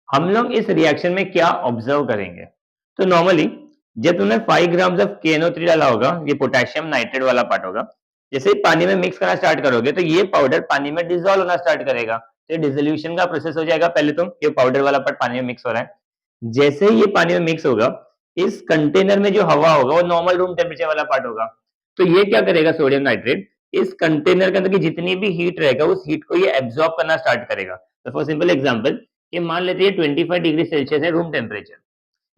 A: हम लोग इस रिएक्शन में क्या ऑब्जर्व करेंगे? तो नॉर्मली जब तुमने 5 ग्राम्स ऑफ KNO3 डाला होगा, ये पोटेशियम नाइट्रेट वाला पार्ट होगा, जैसे ही पानी में मिक्स करना स्टार्ट करोगे तो ये पाउडर पानी में डिसॉल्व होना स्टार्ट करेगा। तो ये डिसोल्यूशन का प्रोसेस हो जाएगा। पहले तो ये पाउडर वाला पार्ट पानी में मिक्स हो रहा है। जैसे ही ये पानी में मिक्स होगा, इस कंटेनर में जो हवा होगा वो नॉर्मल रूम टेम्परेचर वाला पार्ट होगा। तो ये क्या करेगा? सोडियम नाइट्रेट इस कंटेनर के अंदर की जितनी भी हीट रहेगा उस हीट को ये एब्जॉर्ब करना स्टार्ट करेगा। तो फॉर सिंपल एग्जांपल, ये मान लेते हैं 25 डिग्री सेल्सियस है रूम टेम्परेचर।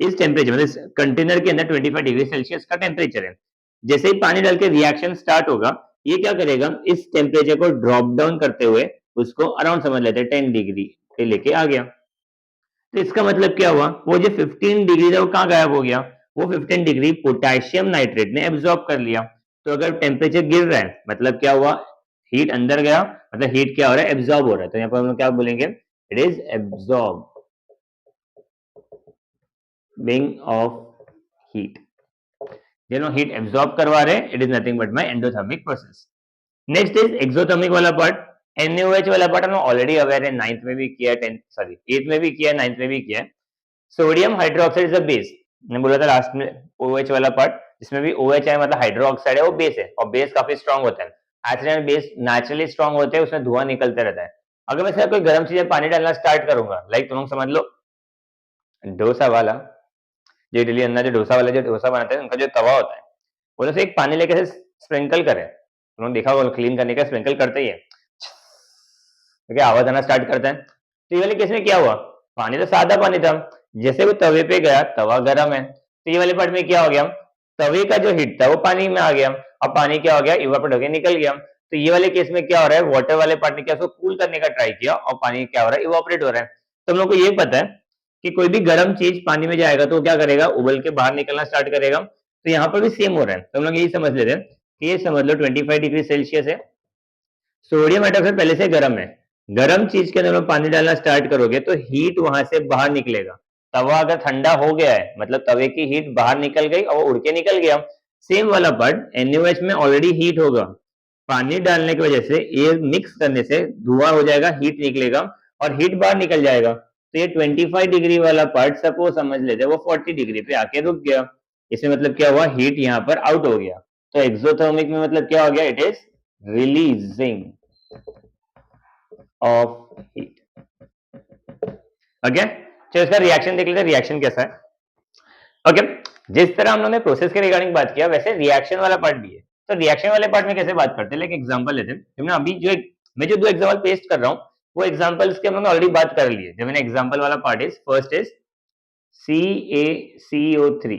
A: इस टेम्परेचर मतलब इस कंटेनर के अंदर 25 डिग्री सेल्सियस का टेम्परेचर है। जैसे ही पानी डाल के रिएक्शन स्टार्ट होगा, ये क्या करेगा? इस टेम्परेचर को ड्रॉप डाउन करते हुए उसको अराउंड समझ लेते हैं 10 डिग्री 40 लेके आ गया। तो इसका मतलब क्या हुआ, वो जो 15 डिग्री था वो कहाँ गायब हो गया, वो 15 डिग्री पोटेशियम नाइट्रेट ने एब्जॉर्ब कर लिया। तो अगर टेम्परेचर गिर रहा है मतलब क्या हुआ, हीट अंदर गया, मतलब हीट क्या हो रहा है, एब्जॉर्ब हो रहा है। तो यहाँ पर हम लोग क्या बोलेंगे, it is absorbing of heat. Heat absorb करवा रहे हैं, it is nothing but my endothermic process. Next is exothermic वाला पार्ट। NaOH वाला पार्ट हम ऑलरेडी अवेयर है, 9th में भी किया है, 8th में भी किया है, 9th में भी किया है। Sodium hydroxide is a base, मैंने बोला था लास्ट में OH वाला पार्ट, जिसमें भी OH है मतलब हाइड्रोक्साइड है, वो बेस है और बेस काफी स्ट्रांग होता है। Acid and base naturally strong होते हैं, उसमें धुआं निकलते रहता है। अगर मैं कोई गर्म चीज में पानी डालना स्टार्ट करूंगा, लाइक तुम लोग समझ लो डोसा वाला, जो इडली अन्ना जो डोसा वाला जो डोसा बनाते हैं, उनका जो तवा होता है, वो जैसे एक पानी लेके स्प्रिंकल करे, तुमने देखा होगा क्लीन करने का स्प्रिंकल करते ही है, तो आवाज आना स्टार्ट करता है। तो ये वाले केस में क्या हुआ, पानी तो सादा पानी था, जैसे वो तवे पे गया, तवा गर्म है, तो ये वाले पार्ट में क्या हो गया, तवे का जो हीट था वो पानी में आ गया, और पानी क्या हो गया, इवापोरेट होकर निकल गया। तो ये वाले केस में क्या हो रहा है, वाटर वाले पार्ट ने क्या उसको कूल करने का ट्राई किया, और पानी क्या हो रहा है, इवापोरेट हो रहा है। तो हम लोग को ये पता है कि कोई भी गर्म चीज पानी में जाएगा तो क्या करेगा, उबल के बाहर निकलना स्टार्ट करेगा। तो यहाँ पर भी सेम हो रहा है। तो हम लोग यही समझ लेते हैं कि ये समझ लो 25 डिग्री सेल्सियस है, सोडियम हाइड्रोक्साइड पहले से गर्म है, गर्म चीज के अंदर पानी डालना स्टार्ट करोगे तो हीट वहां से बाहर निकलेगा। तवा अगर ठंडा हो गया है मतलब तवे की हीट बाहर निकल गई और वो उड़ के निकल गया। सेम वाला पार्ट NaOH में ऑलरेडी हीट होगा, पानी डालने की वजह से ये मिक्स करने से धुआं हो जाएगा, हीट निकलेगा और हीट बाहर निकल जाएगा। तो ये 25 डिग्री वाला पार्ट सपोज समझ लेते हैं वो 40 डिग्री पे आके रुक गया। इसमें मतलब क्या हुआ, हीट यहाँ पर आउट हो गया। तो एक्सोथर्मिक में मतलब क्या हो गया, it is releasing of heat. Okay, चलो इसका रिएक्शन देख लेते हैं, रिएक्शन कैसा है। ओके, जिस तरह हम लोगों ने प्रोसेस के रिगार्डिंग बात किया, वैसे रिएक्शन वाला पार्ट भी है। तो रिएक्शन वाले पार्ट में कैसे बात करते हैं, लाइक एग्जांपल लेते हैं। हमने अभी मैं जो दो एग्जांपल पेस्ट कर रहा हूँ, वो एग्जांपल्स के हम लोगों ने ऑलरेडी बात कर ली है। जो मैंने एग्जांपल वाला part is, first is CaCO3,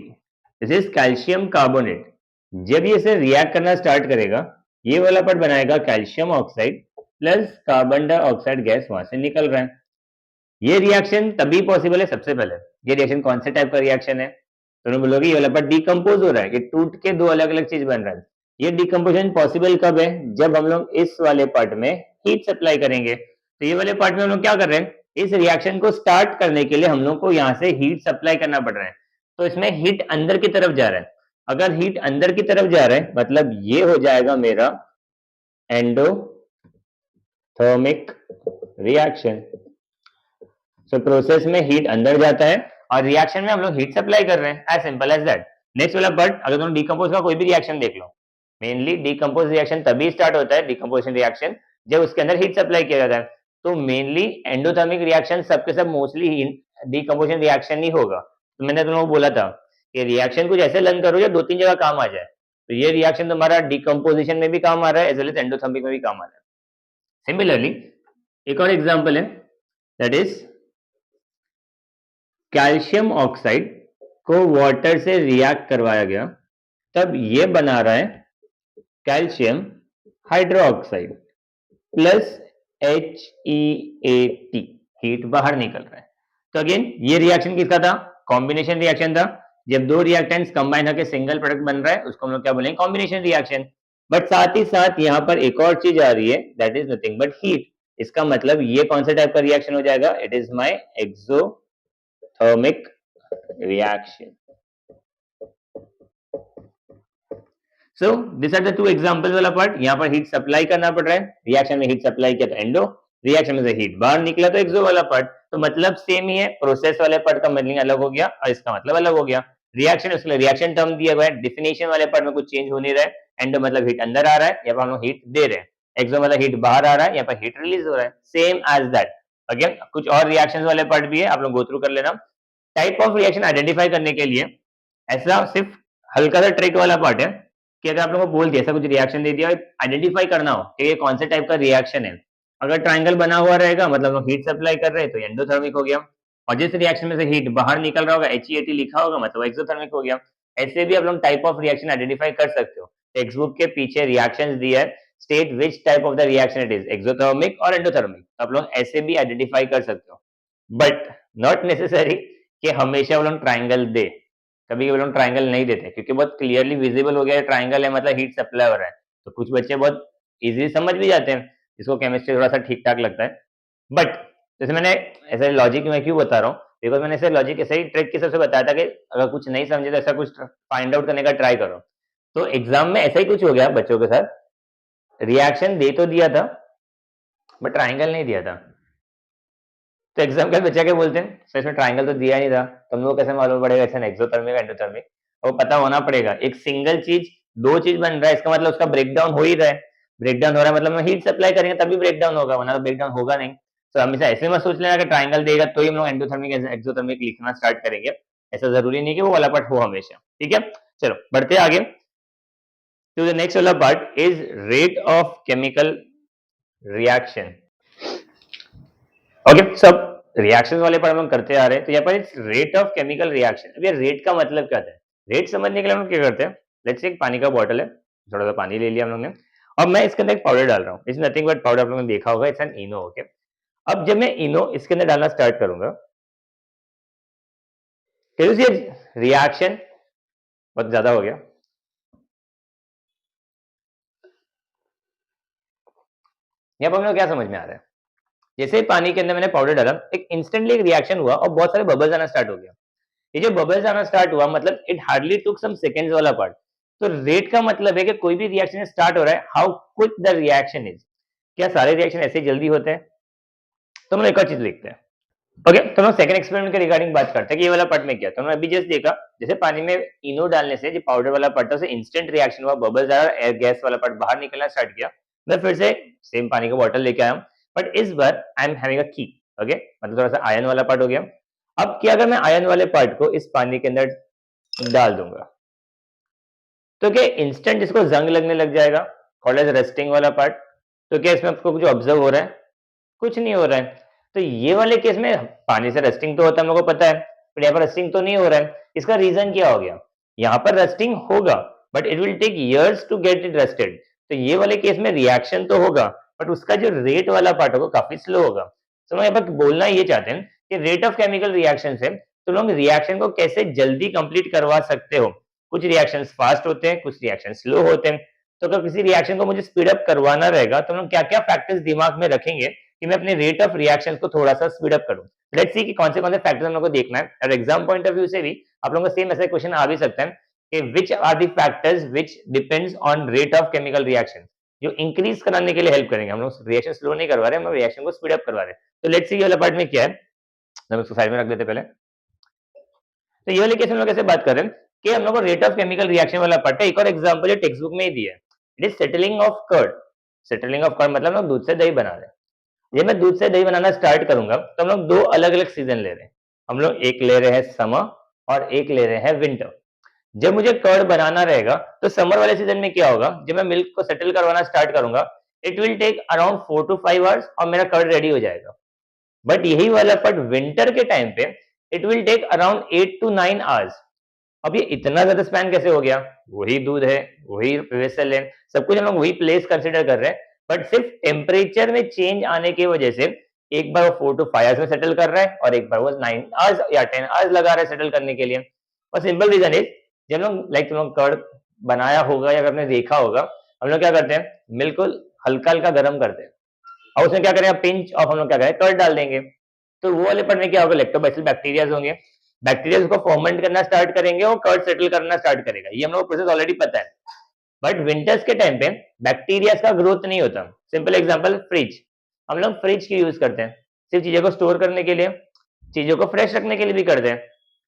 A: this is calcium carbonate. जब ये से रिएक्ट करना स्टार्ट करेगा, ये वाला पार्ट बनाएगा calcium oxide plus carbon dioxide gas वहां से निकल रहा है। ये रिएक्शन तभी पॉसिबल है, सबसे पहले ये रिएक्शन कौन से टाइप का रिएक्शन है, तो बोलोगे ये वाला पार्ट डिकम्पोज हो रहा है, ये टूट के दो अलग अलग चीज बन रहा है। ये डिकम्पोजिशन पॉसिबल कब है, जब हम लोग इस वाले पार्ट में हीट सप्लाई करेंगे। तो ये वाले पार्ट में हम लोग क्या कर रहे हैं, इस रिएक्शन को स्टार्ट करने के लिए हम लोग को यहाँ से हीट सप्लाई करना पड़ रहा है। तो इसमें हीट अंदर की तरफ जा रहा है। अगर हीट अंदर की तरफ जा रहा है मतलब ये हो जाएगा मेरा एंडोथर्मिक रिएक्शन। सो प्रोसेस में हीट अंदर जाता है और रिएक्शन में हम लोग हीट सप्लाई कर रहे हैं, as simple as that. Next वाला पार्ट, अगर तुम डिकम्पोज का कोई भी रिएक्शन देख लो, मेनली डिकम्पोज रिएक्शन तभी स्टार्ट होता है, डिकम्पोजिशन रिएक्शन, जब उसके अंदर हीट सप्लाई किया जाता है। तो मेनली एंडोथर्मिक रिएक्शन सबके सब मोस्टली डिकम्पोजिशन रिएक्शन ही होगा। तो मैंने तुम लोगों को बोला था कि रिएक्शन कुछ ऐसे लर्न करो जो दो तीन जगह काम आ जाए। तो ये रिएक्शन तुम्हारा डिकम्पोजिशन में भी काम आ रहा है, एज वेल एज एंडोथर्मिक में भी काम आ रहा है। सिमिलरली एक और एग्जाम्पल है, दैट इज कैल्शियम ऑक्साइड को वाटर से रिएक्ट करवाया गया, तब ये बना रहा है calcium hydroxide plus HEAT, heat बाहर निकल रहा है। तो अगेन ये रिएक्शन किसका था, कॉम्बिनेशन रिएक्शन था। जब दो रिएक्टेंट्स कंबाइन होकर सिंगल प्रोडक्ट बन रहा है उसको हम लोग क्या बोलेंगे, कॉम्बिनेशन रिएक्शन। बट साथ ही साथ यहाँ पर एक और चीज आ रही है, that is nothing but heat. इसका मतलब ये कौन सा टाइप का रिएक्शन हो जाएगा, it is my exothermic reaction. So these are the two examples वाला पार्ट। यहाँ पर हीट सप्लाई करना पड़ रहा है, रिएक्शन में हीट सप्लाई किया तो एंडो, रिएक्शन में से हीट बाहर निकला तो एक्सो वाला पार्ट। तो मतलब सेम ही है, प्रोसेस वाले पार्ट का मीनिंग अलग हो गया और इसका मतलब अलग हो गया। रिएक्शन, उसके लिए रिएक्शन टर्म दिया हुआ है, डिफिनेशन वाले पार्ट में कुछ चेंज हो नहीं रहा है। एंडो मतलब हीट अंदर आ रहा है, यहाँ पर हम लोग हीट दे रहे हैं। एक्सो मतलब हीट बाहर आ रहा है, यहाँ पर हीट रिलीज हो रहा है, सेम एज दैट। अगेन कुछ और रिएक्शन वाले पार्ट भी है, आप लोग गो थ्रू कर लेना। टाइप ऑफ रिएक्शन आइडेंटिफाई करने के लिए ऐसा सिर्फ हल्का सा ट्रिक वाला पार्ट है कि अगर आप लोगों को बोल दिया ऐसा कुछ रिएक्शन दे दिया, आइडेंटिफाई करना हो कि ये कौन से टाइप का रिएक्शन है। अगर ट्राइंगल बना हुआ रहेगा मतलब हम हीट सप्लाई कर रहे हैं तो एंडोथर्मिक हो गया, और जिस रिएक्शन में से हीट बाहर निकल रहा होगा HEAT लिखा होगा मतलब एक्सोथर्मिक हो गया। ऐसे भी आप लोग टाइप ऑफ रिएक्शन आइडेंटिफाई कर सकते हो। टेक्स्ट बुक के पीछे रिएक्शंस दिया है, state which type of the reaction it is, exothermic और एंडोथर्मिक। आप लोग ऐसे भी आइडेंटिफाई कर सकते हो, बट नॉट नेसेसरी कि हमेशा वो लोग ट्राइंगल दे। कभी कभी लोग ट्राइंगल नहीं देते क्योंकि बहुत क्लियरली विजिबल हो गया ट्राइंगल है मतलब हीट सप्लाई हो रहा है, तो कुछ बच्चे बहुत इजीली समझ भी जाते हैं, जिसको केमिस्ट्री थोड़ा सा ठीक ठाक लगता है। बट जैसे मैंने ऐसे लॉजिक में क्यों बता रहा हूँ, बिकॉज मैंने ऐसे लॉजिक ऐसे ही ट्रिक के सबसे बताया था कि अगर कुछ नहीं समझे तो ऐसा कुछ फाइंड आउट करने का ट्राई करो। तो एग्जाम में ऐसा ही कुछ हो गया बच्चों के साथ, रिएक्शन दे तो दिया था बट ट्राइंगल नहीं दिया था। तो एग्जाम का बच्चा क्या बोलते हैं, सर इसमें ट्राइंगल तो दिया नहीं था, तो हम लोग कैसे मालूम पड़ेगा इसमें एक्सोथर्मिक एंडोथर्मिक? वो पता होना पड़ेगा। एक सिंगल चीज दो चीज बन रहा है, इसका मतलब उसका ब्रेकडाउन हो ही रहा है। ब्रेकडाउन हो रहा है मतलब हम हीट सप्लाई करेंगे तभी ब्रेकडाउन होगा, वरना तो ब्रेकडाउन होगा नहीं। तो हमेशा ऐसे मत सोच लेना कि ट्राइंगल देगा तो ही हम लोग एंडोथर्मिक एक्सोथर्मिक लिखना स्टार्ट करेंगे। ऐसा जरूरी नहीं कि वो वाला पार्ट हो हमेशा। ठीक है, चलो बढ़ते आगे। तो द नेक्स्ट वाला part is rate of chemical reaction. Okay, सब रिएक्शन वाले पर हम करते आ रहे हैं। तो यहाँ पर रेट ऑफ केमिकल रिएक्शन, अब ये रेट का मतलब क्या है? रेट समझने के लिए हम क्या करते हैं, लेट्स से एक पानी का बॉटल है, थोड़ा सा पानी ले लिया हम लोग ने, अब मैं इसके अंदर एक पाउडर डाल रहा हूँ। इट्स नथिंग बट पाउडर, आप लोगों ने देखा होगा, इट्स एन इनो। ओके, अब जब मैं इनो इसके अंदर डालना स्टार्ट करूंगा, रिएक्शन बहुत ज्यादा हो गया। यहाँ पर हम लोग क्या समझ में आ रहा है, जैसे ही पानी के अंदर मैंने पाउडर डाला, एक इंस्टेंटली एक रिएक्शन हुआ और बहुत सारे बबल्स आना स्टार्ट हो गया। ये जो बबल्स आना स्टार्ट हुआ मतलब it hardly took some seconds वाला पार्ट। तो रेट का मतलब है कि कोई भी रिएक्शन स्टार्ट हो रहा है, how quick the reaction is. क्या सारे रिएक्शन ऐसे जल्दी होते हैं? तो हम एक और चीज लिखते हैं। ओके, तो हम सेकंड एक्सपेरिमेंट के रिगार्डिंग बात करते हैं कि ये वाला पार्ट में क्या। तो हमने अभी जस्ट देखा, जैसे पानी में इनो डालने से जो पाउडर वाला पार्ट था उसे इंस्टेंट रिएक्शन हुआ, बबल्स आया, एयर गैस वाला पार्ट बाहर निकलना स्टार्ट किया। मैं फिर से सेम पानी का बॉटल लेके आया हूं, बट इस बार आई एम हैविंग अ की। ओके, मतलब थोड़ा सा आयन वाला पार्ट हो गया। अब क्या अगर मैं आयन वाले पार्ट को इस पानी के अंदर डाल दूंगा, तो क्या इंस्टेंट इसको जंग लगने लग जाएगा, कॉल्ड एज रेस्टिंग वाला पार्ट? तो क्या इसमें आपको जो ऑब्जर्व हो रहा है, कुछ नहीं हो रहा है। तो ये वाले केस में पानी से रस्टिंग तो होता है, हम लोग को पता है, बट यहाँ पर रस्टिंग तो नहीं हो रहा है। इसका रीजन क्या हो गया? यहाँ पर रस्टिंग होगा but it will take years to get it rusted. तो ये वाले केस में रिएक्शन तो होगा बट उसका जो रेट वाला पार्ट होगा काफी स्लो होगा। तो मैं यहाँ पर बोलना ये चाहते हैं कि रेट ऑफ केमिकल रिएक्शन से तुम लोग रिएक्शन को कैसे जल्दी कंप्लीट करवा सकते हो। कुछ रिएक्शन फास्ट होते हैं, कुछ रिएक्शन स्लो होते हैं। तो अगर किसी रिएक्शन को मुझे स्पीड अप करवाना रहेगा तो हम लोग क्या क्या फैक्टर्स दिमाग में रखेंगे कि मैं अपने रेट ऑफ रिएक्शंस को थोड़ा सा स्पीड अप करूं। लेट्स सी कि कौन से फैक्टर्स हम लोग को देखना है, और एग्जाम पॉइंट ऑफ व्यू से भी आप लोगों को सेम ऐसा क्वेश्चन आ भी सकता है कि which are the factors which depends on rate of chemical reaction, जो इंक्रीज कराने के लिए हेल्प करेंगे। हम लोग रिएक्शन स्लो नहीं करवा रहे, हम रिएक्शन को स्पीड अप करवा रहे हैं। तो लेट्स सी ये वाला पार्ट में क्या है, हम इसको साइड में रख देते पहले। तो ये वाले केस में हम लोग कैसे बात कर रहे हैं कि हम लोग को रेट ऑफ केमिकल रिएक्शन वाला पार्ट है। एक और एग्जांपल है, टेक्स्ट बुक में ही दिया है, it is settling of curd. Settling of curd मतलब हम लोग दूध से दही बना रहे हैं। ये मैं दूध से दही बनाना स्टार्ट करूंगा तो हम लोग दो अलग अलग सीजन ले रहे हैं। हम लोग एक ले रहे हैं समर और एक ले रहे हैं विंटर। जब मुझे कर्ड बनाना रहेगा तो समर वाले सीजन में क्या होगा, जब मैं मिल्क को सेटल करवाना स्टार्ट करूंगा, it will take around 4 to 5 hours और मेरा कर्ड रेडी हो जाएगा। बट यही वाला पार्ट विंटर के टाइम पे it will take around 8 to 9 hours. अब ये इतना ज्यादा स्पैन कैसे हो गया? वही दूध है, वही वेसल है, सब कुछ हम लोग वही प्लेस कंसिडर कर रहे हैं, बट सिर्फ टेम्परेचर में चेंज आने की वजह से एक बार वो 4 to 5 आवर्स में सेटल कर रहा है और एक बार वो 9 आवर्स या 10 आवर्स लगा रहा है सेटल करने के लिए। और सिंपल रीजन इज, जब लोग लाइक तुम लोग कर्ड बनाया होगा या आपने देखा होगा, हम लोग क्या करते हैं, मिल्क को हल्का हल्का गर्म करते हैं और उसमें क्या करेंगे, पिंच ऑफ हम लोग क्या करें, कर्ड डाल देंगे। तो वो वाले पर में क्या होगा, लैक्टोबैसिल बैक्टीरिया होंगे, बैक्टीरिया उसको फॉर्मेंट करना स्टार्ट करेंगे और कर्ड सेटल करना स्टार्ट करेगा। ये हम लोग प्रोसेस ऑलरेडी पता है। बट विंटर्स के टाइम पे बैक्टीरिया का ग्रोथ नहीं होता। Simple example, fridge. हम लोग फ्रिज की यूज करते हैं सिर्फ चीजों को स्टोर करने के लिए, चीजों को फ्रेश रखने के लिए भी करते हैं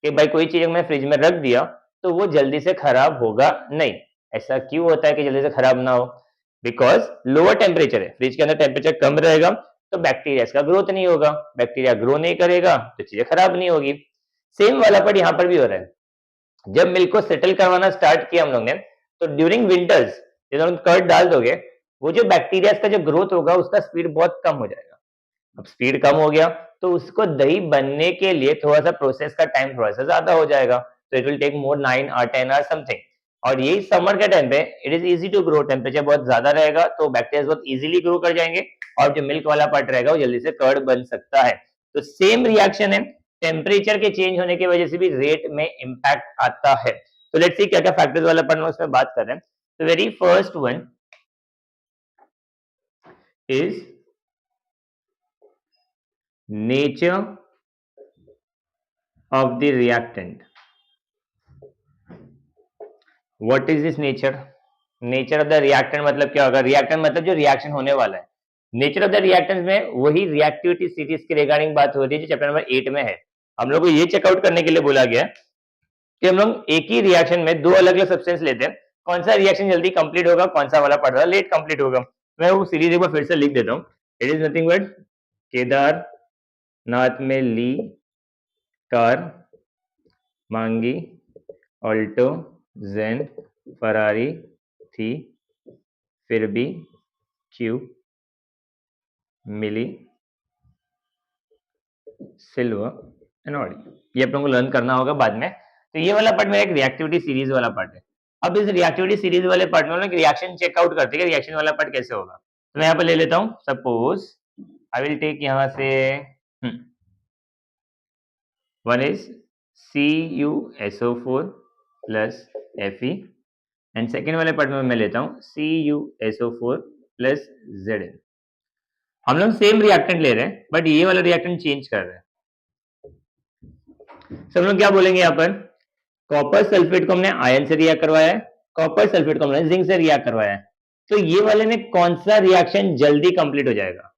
A: कि भाई कोई चीज मैंने फ्रिज में रख दिया तो वो जल्दी से खराब होगा नहीं। ऐसा क्यों होता है कि जल्दी से खराब ना हो? बिकॉज लोअर टेम्परेचर है, फ्रिज के अंदर टेम्परेचर कम रहेगा तो बैक्टीरिया का ग्रोथ नहीं होगा, बैक्टीरिया ग्रो नहीं करेगा तो चीजें खराब नहीं होगी। सेम वाला पर यहाँ पर भी हो रहा है। जब मिल्क को सेटल करवाना स्टार्ट किया हम लोग ने, तो ड्यूरिंग विंटर्स जब तुम कर्ड डाल दोगे, वो जो बैक्टीरिया का जो ग्रोथ होगा उसका स्पीड बहुत कम हो जाएगा। अब स्पीड कम हो गया तो उसको दही बनने के लिए थोड़ा सा प्रोसेस का टाइम थोड़ा सा ज्यादा हो जाएगा, तो it will take more 9 or 10 or something. और यही समर के टाइम पे it is easy to grow, temperature बहुत ज्यादा रहेगा तो बैक्टीरिया बहुत इजीली ग्रो कर जाएंगे और जो मिल्क वाला पार्ट रहेगा वो जल्दी से कर्ड बन सकता है। तो सेम रिएक्शन है, टेम्परेचर के चेंज होने की वजह से भी रेट में इम्पैक्ट आता है। तो लेट्स सी क्या क्या फैक्टर्स वाला पार्ट में उसमें बात कर रहे हैं। तो very first one is nature of the reactant. What is this nature? Nature of the reactant मतलब क्या होगा? रिएक्टेंट मतलब जो रिएक्शन होने वाला है। नेचर ऑफ द रिएक्टेंट में वही रिएक्टिविटी सीरीज के रिगार्डिंग बात हो रही है जो चैप्टर नंबर 8 में है। हम लोग को ये चेकआउट करने के लिए बोला गया कि हम लोग एक ही रिएक्शन में दो अलग अलग सब्सटेंस लेते हैं, कौन सा रिएक्शन जल्दी कंप्लीट होगा, कौन सा वाला पड़ रहा लेट कंप्लीट होगा। मैं वो सीरीज एक बार फिर से लिख देता हूँ। It is nothing but Kedarnath में ली, कार, मांगी, ऑल्टो, जेन, फरारी थी, फिर भी क्यू मिली, सिल्वर एंड ऑडी। ये अपन को लर्न करना होगा बाद में। तो ये वाला पार्ट मेरा एक रिएक्टिविटी सीरीज वाला पार्ट है। अब इस रिएक्टिविटी सीरीज वाले पार्ट में रिएक्शन चेकआउट करते हैं, रिएक्शन वाला पार्ट कैसे होगा। तो मैं यहाँ पर ले लेता हूँ, सपोज आई विल टेक यहाँ से one is CuSO4 plus Fe and second वाले पार्ट में मैं लेता हूँ CuSO4 प्लस Zn। हम लोग सेम रिएक्टेंट ले रहे हैं बट ये वाला रिएक्टेंट चेंज कर रहे हैं। सब लोग क्या बोलेंगे यहाँ पर, कॉपर सल्फेट को हमने आयन से रिएक्ट करवाया है, कॉपर सल्फेट को हमने जिंक से रिएक्ट करवाया है, तो ये वाले में कौन सा रिएक्शन जल्दी कंप्लीट हो जाएगा।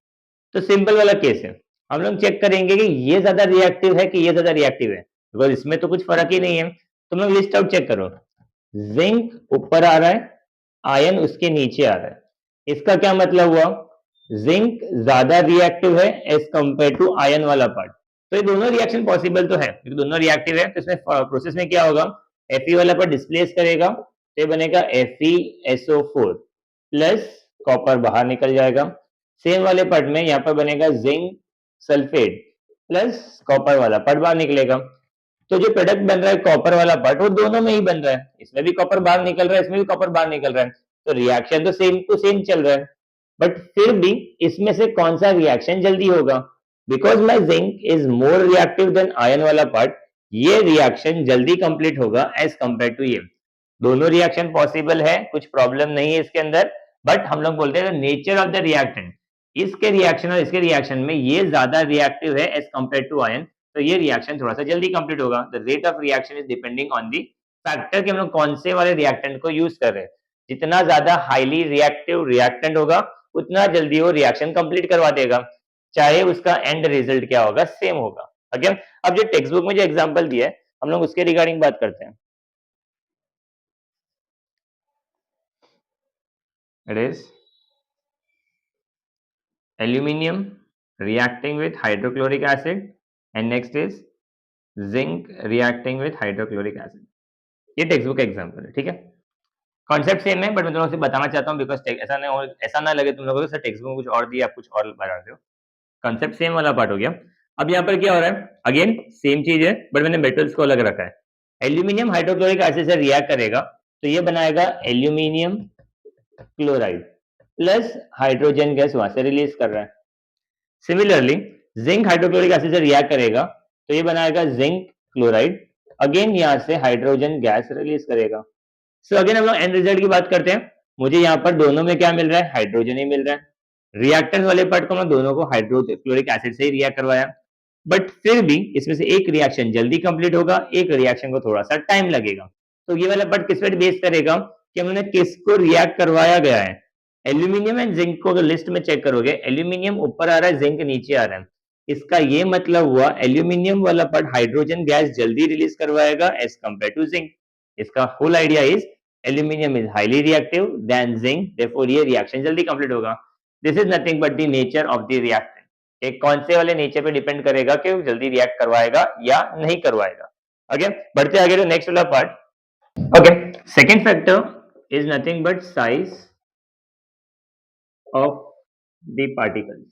A: तो सिंपल वाला केस है, हम लोग चेक करेंगे कि ये ज्यादा रिएक्टिव है कि ये ज्यादा रिएक्टिव है, बिकॉज इसमें तो कुछ फर्क ही नहीं है। तो हम लोग लिस्ट आउट चेक करो, जिंक ऊपर आ रहा है, आयन उसके नीचे आ रहा है। इसका क्या मतलब हुआ, जिंक ज्यादा रिएक्टिव है एज कंपेयर टू आयन वाला पार्ट। तो ये दोनों रिएक्शन पॉसिबल तो है, दोनों रिएक्टिव है। तो इसमें प्रोसेस में क्या होगा, Fe वाला पार्ट डिस्प्लेस करेगा तो ये बनेगा FeSO4 प्लस कॉपर बाहर निकल जाएगा। सेम वाले पार्ट में यहाँ पर बनेगा जिंक सल्फेट प्लस कॉपर वाला पार्ट बाहर निकलेगा। तो जो प्रोडक्ट बन रहा है कॉपर वाला पार्ट वो दोनों में ही बन रहा है, इसमें भी कॉपर बाहर निकल रहा है, इसमें भी कॉपर बाहर निकल रहा है। तो रिएक्शन तो सेम टू सेम चल रहा है, बट फिर भी इसमें से कौन सा रिएक्शन जल्दी होगा, because my zinc is more reactive than ion वाला पार्ट, ये रिएक्शन जल्दी कंप्लीट होगा एज कंपेयर टू ये। दोनों रिएक्शन पॉसिबल है, कुछ प्रॉब्लम नहीं है इसके अंदर, बट हम लोग बोलते हैं नेचर ऑफ द रिएक्टेंट, इसके रिएक्शन और इसके रिएक्शन में ये ज्यादा रिएक्टिव है एज कंपेयर टू आयन, तो ये रिएक्शन थोड़ा सा जल्दी कंप्लीट होगा। The rate of reaction is depending on the factor कि हम लोग कौन से वाले रिएक्टेंट को यूज कर रहे हैं। जितना ज्यादा हाईली रिएक्टिव रिएक्टेंट होगा उतना जल्दी वो रिएक्शन कंप्लीट करवा देगा, चाहे उसका एंड रिजल्ट क्या होगा, सेम होगा। ओके, अब जो टेक्स्ट बुक में जो एग्जांपल दिया है हम लोग उसके रिगार्डिंग बात करते हैं। It is aluminium reacting with hydrochloric acid and next is zinc reacting with hydrochloric acid। ये टेक्स्ट बुक एग्जांपल है, ठीक है। कॉन्सेप्ट सेम है बट मैं तुम लोगों से बताना चाहता हूँ बिकॉज ऐसा ना लगे तुम लोगों को सर टेक्स्ट बुक में कुछ और दिया आप कुछ और बता रहे हो। कॉन्सेप्ट सेम वाला पार्ट हो गया। अब यहाँ पर क्या हो रहा है, अगेन सेम चीज है बट मैंने मेटल्स को अलग रखा है। एल्यूमिनियम हाइड्रोक्लोरिक एसिड से रिएक्ट करेगा तो ये बनाएगा aluminium chloride plus hydrogen gas वहां से रिलीज कर रहा है। सिमिलरली जिंक हाइड्रोक्लोरिक एसिड से रिएक्ट करेगा तो ये बनाएगा जिंक क्लोराइड, अगेन यहाँ से हाइड्रोजन गैस रिलीज करेगा। सो अगेन हम लोग एंड रिजल्ट की बात करते हैं। मुझे यहाँ पर दोनों में क्या मिल रहा है, हाइड्रोजन ही मिल रहा है। रिएक्टेंट वाले पार्ट को मैं दोनों को हाइड्रोक्लोरिक एसिड से ही रिएक्ट करवाया, बट फिर भी इसमें से एक रिएक्शन जल्दी कंप्लीट होगा, एक रिएक्शन को थोड़ा सा टाइम लगेगा। तो ये वाला पार्ट किस पर बेस करेगा कि हमने किसको रिएक्ट करवाया गया है। एल्यूमिनियम एंड जिंक को अगर लिस्ट में चेक करोगे एल्यूमिनियम ऊपर आ रहा है, जिंक नीचे आ रहा है। इसका ये मतलब हुआ एल्यूमिनियम वाला पार्ट हाइड्रोजन गैस जल्दी रिलीज करवाएगा एज कंपेयर टू जिंक। इसका whole idea is aluminium is highly reactive then zinc, therefore ये रिएक्शन जल्दी कंप्लीट होगा। This is nothing but the nature of the reactant. एक कौन से वाले नेचर पे डिपेंड करेगा कि वो जल्दी रिएक्ट करवाएगा या नहीं करवाएगा। ओके, बढ़ते आगे तो नेक्स्ट वाला part. Okay, second factor is nothing but size of the particles.